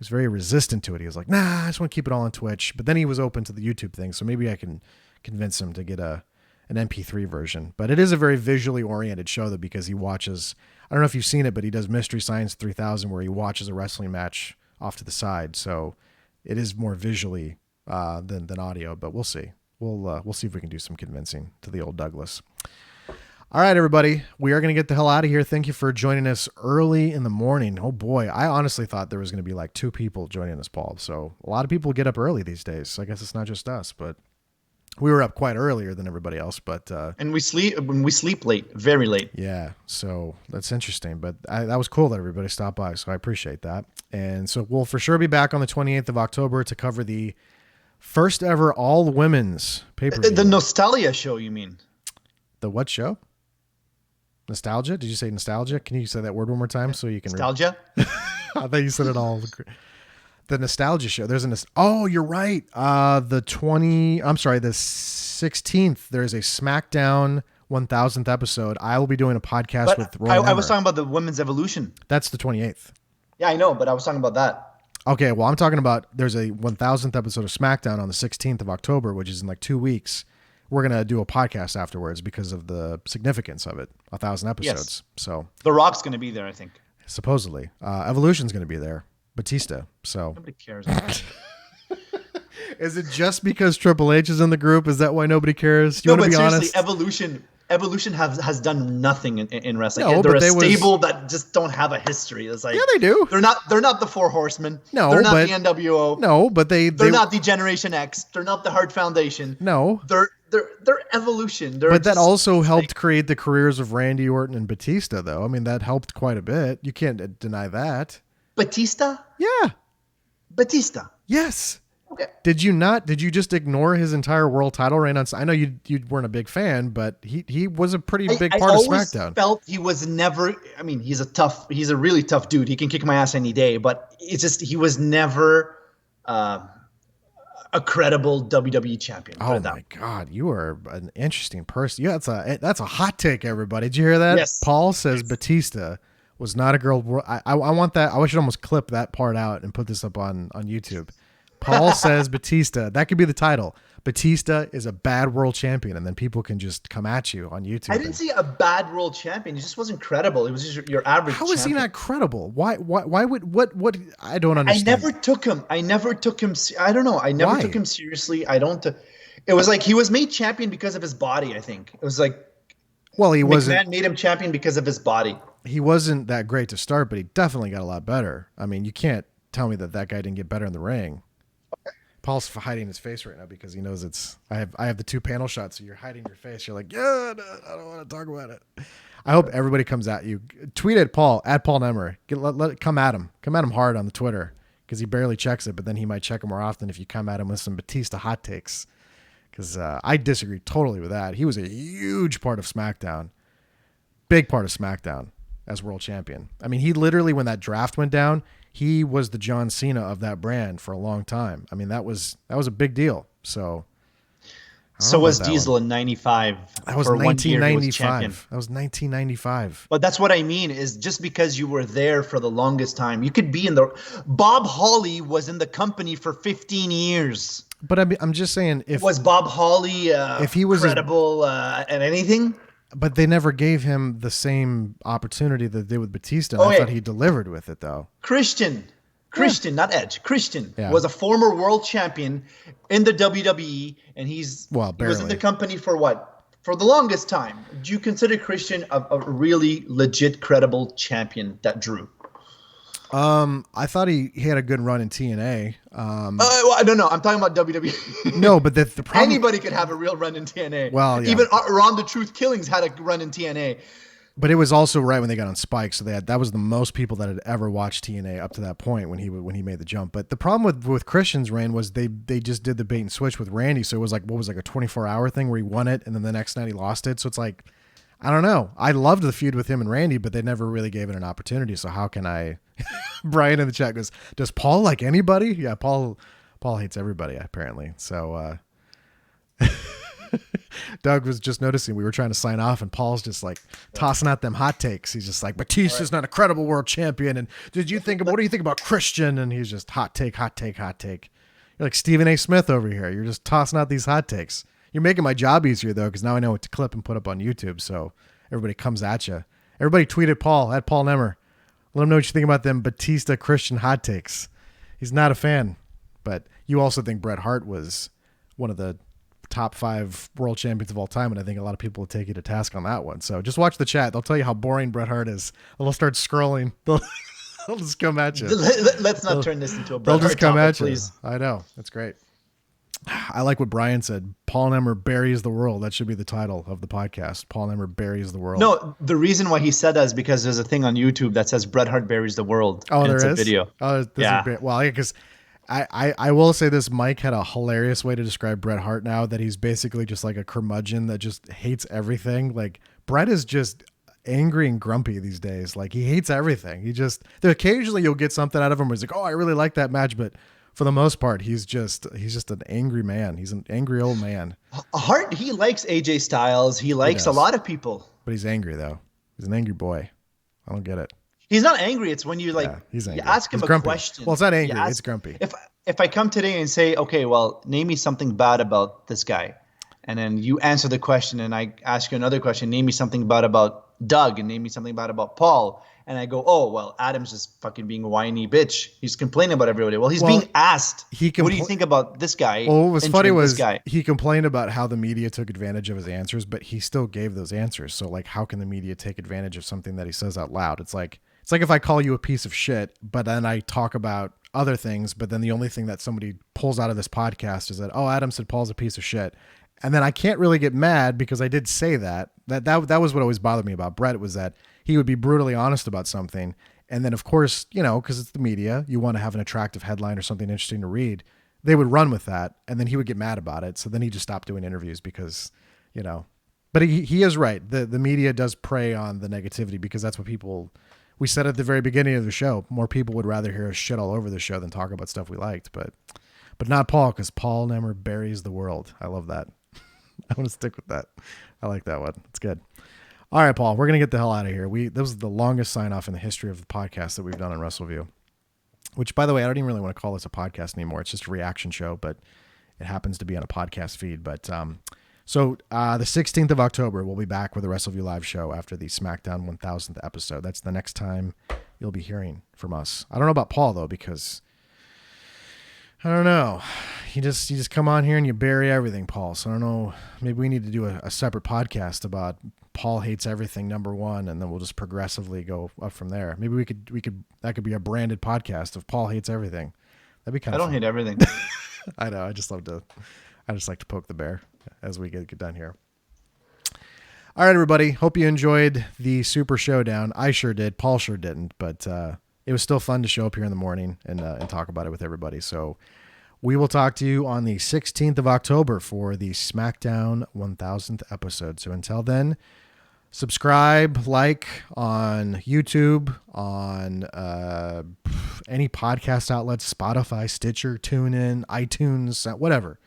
very resistant to it. He was like, nah, I just want to keep it all on Twitch. But then he was open to the YouTube thing, so maybe I can convince him to get an MP3 version. But it is a very visually oriented show, though, because he watches, I don't know if you've seen it, but he does Mystery Science 3000 where he watches a wrestling match off to the side. So it is more visually than audio, but we'll see. We'll see if we can do some convincing to the old Douglas. All right, everybody, we are going to get the hell out of here. Thank you for joining us early in the morning. Oh boy, I honestly thought there was going to be like 2 people joining us, Paul. So a lot of people get up early these days. So I guess it's not just us, but we were up quite earlier than everybody else. But and we sleep late, very late. Yeah, so that's interesting. But that was cool that everybody stopped by. So I appreciate that. And so we'll for sure be back on the 28th of October to cover the first ever all women's pay-per-view. The Nostalgia show, you mean? The what show? Nostalgia? Did you say nostalgia? Can you say that word one more time so you can... Nostalgia? I thought you said it all. The Nostalgia show. There's oh, you're right. The 16th, there's a SmackDown 1000th episode. I will be doing a podcast with Roy I was talking about the Women's Evolution. That's the 28th. Yeah, I know, but I was talking about that. Okay, well, I'm talking about there's a 1000th episode of SmackDown on the 16th of October, which is in like 2 weeks. We're going to do a podcast afterwards because of the significance of it. 1,000 episodes. Yes. So The Rock's going to be there, I think. Supposedly. Evolution's going to be there. Batista. So nobody cares. Is it just because Triple H is in the group? Is that why nobody cares? Do you want to be honest? Evolution has done nothing in wrestling. No, they're a stable that just don't have a history. It's like, yeah, they do. They're not the Four Horsemen. No, they're not the NWO. No, but they're not the Generation X. They're not the Hart Foundation. No, they're Evolution. But that also helped create the careers of Randy Orton and Batista, though. I mean, that helped quite a bit. You can't deny that. Batista? Yeah. Batista. Yes. Okay. Did you just ignore his entire world title reign on? I know you weren't a big fan, but he was a pretty big part of SmackDown. I felt he was never. I mean, he's a really tough dude. He can kick my ass any day, but it's just he was never a credible WWE champion. Oh my God, you are an interesting person. Yeah, that's a hot take, everybody. Did you hear that? Yes. Paul says Batista was not a girl. I want that. I should almost clip that part out and put this up on YouTube. Paul says Batista. That could be the title. Batista is a bad world champion, and then people can just come at you on YouTube. I didn't see a bad world champion. He just wasn't credible. It was just your average. How is he not credible? Why would what? I don't understand. I never took him. I don't know. I never took him seriously. I don't. It was like he was made champion because of his body. I think it was like. Well, he wasn't. McMahon made him champion because of his body. He wasn't that great to start, but he definitely got a lot better. I mean, you can't tell me that guy didn't get better in the ring. Paul's hiding his face right now because he knows it's. I have the 2 panel shots, so you're hiding your face. You're like, yeah, no, I don't want to talk about it. I hope everybody comes at you. Tweet at Paul Nemmer. Come at him. Come at him hard on the Twitter because he barely checks it, but then he might check it more often if you come at him with some Batista hot takes. Because I disagree totally with that. He was a huge part of SmackDown, big part of SmackDown as world champion. I mean, he literally, when that draft went down, he was the John Cena of that brand for a long time. I mean, that was a big deal. So was Diesel in 95. That was 1995. That was 1995. But that's what I mean is just because you were there for the longest time, you could be in the. Bob Holly was in the company for 15 years. But I'm just saying, was Bob Holly if he was credible at anything? But they never gave him the same opportunity that they did with Batista. I thought he delivered with it, though. Christian, not Edge. Christian was a former world champion in the WWE, and he was in the company for what? For the longest time. Do you consider Christian a really legit, credible champion that drew? I thought he had a good run in TNA. I don't know. I'm talking about WWE. No, but the problem. Anybody could have a real run in TNA. Well, yeah. Even Ronda Truth Killings had a run in TNA. But it was also right when they got on Spike, so that was the most people that had ever watched TNA up to that point when he made the jump. But the problem with Christian's reign was they just did the bait and switch with Randy, so it was like a 24-hour thing where he won it and then the next night he lost it. So it's like, I don't know. I loved the feud with him and Randy, but they never really gave it an opportunity. So how can I? Brian in the chat goes, "Does Paul like anybody?" Yeah, Paul hates everybody apparently. So Doug was just noticing we were trying to sign off, and Paul's just like tossing out them hot takes. He's just like, "Batista's not a credible world champion." And what do you think about Christian? And he's just hot take. You're like Stephen A. Smith over here. You're just tossing out these hot takes. You're making my job easier though, because now I know what to clip and put up on YouTube. So everybody comes at you. Everybody tweet at Paul at Paul Nemmer. Let him know what you think about them Batista Christian hot takes. He's not a fan, but you also think Bret Hart was one of the top 5 world champions of all time, and I think a lot of people will take you to task on that one. So just watch the chat. They'll tell you how boring Bret Hart is. They'll start scrolling. They'll just come at you. Let's not turn this into a Bret Hart They'll just come topic, at you. please. I know. That's great. I like what Bryan said. Paul Nemmer buries the world. That should be the title of the podcast. Paul Nemmer buries the world. No, the reason why he said that is because there's a thing on YouTube that says Bret Hart buries the world. Oh, there is? A video. Oh, yeah. Well, because I will say this. Mike had a hilarious way to describe Bret Hart now, that he's basically just like a curmudgeon that just hates everything. Like Bret is just angry and grumpy these days. Like he hates everything. Occasionally you'll get something out of him where he's like, "Oh, I really like that match," but for the most part, he's just an angry man. He's an angry old man. Hart, he likes AJ Styles. He likes a lot of people. But he's angry though. He's an angry boy. I don't get it. He's not angry. It's when you he's angry. You ask him a question. Well, it's not angry. It's grumpy. If I come today and say, "Okay, well, name me something bad about this guy," and then you answer the question, and I ask you another question, name me something bad about Doug, and name me something bad about Paul. And I go, "Oh, well, Adam's just fucking being a whiny bitch. He's complaining about everybody." Well, he's being asked, what do you think about this guy? Well, what was funny was he complained about how the media took advantage of his answers, but he still gave those answers. So, like, how can the media take advantage of something that he says out loud? It's like if I call you a piece of shit, but then I talk about other things, but then the only thing that somebody pulls out of this podcast is that, "Oh, Adam said Paul's a piece of shit." And then I can't really get mad because I did say that. That was what always bothered me about Bret, was that he would be brutally honest about something. And then, of course, because it's the media, you want to have an attractive headline or something interesting to read. They would run with that, and then he would get mad about it. So then he just stopped doing interviews because, But he is right. The media does prey on the negativity because that's what people... We said at the very beginning of the show, more people would rather hear us shit all over the show than talk about stuff we liked. But not Paul, because Paul Nemmer buries the world. I love that. I want to stick with that. I like that one. It's good. All right, Paul, we're going to get the hell out of here. This was the longest sign off in the history of the podcast that we've done on Wrestleview, which, by the way, I don't even really want to call this a podcast anymore. It's just a reaction show, but it happens to be on a podcast feed. But the 16th of October, we'll be back with a Wrestleview live show after the SmackDown 1000th episode. That's the next time you'll be hearing from us. I don't know about Paul, though, because I don't know. You just come on here and you bury everything, Paul. So I don't know. Maybe we need to do a separate podcast about Paul hates everything #1, and then we'll just progressively go up from there. Maybe that could be a branded podcast of Paul hates everything. That'd be kind of I don't hate everything. I know. I just like to poke the bear as we get done here. All right, everybody. Hope you enjoyed the Super Showdown. I sure did. Paul sure didn't, but it was still fun to show up here in the morning and talk about it with everybody. So we will talk to you on the 16th of October for the SmackDown 1000th episode. So until then, subscribe, like on YouTube, on any podcast outlets, Spotify, Stitcher, TuneIn, iTunes, whatever.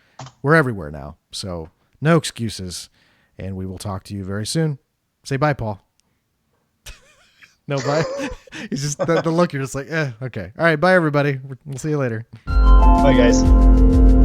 We're everywhere now. So no excuses. And we will talk to you very soon. Say bye, Paul. No, bye. He's just the look. You're just like, okay. All right. Bye, everybody. We'll see you later. Bye, guys.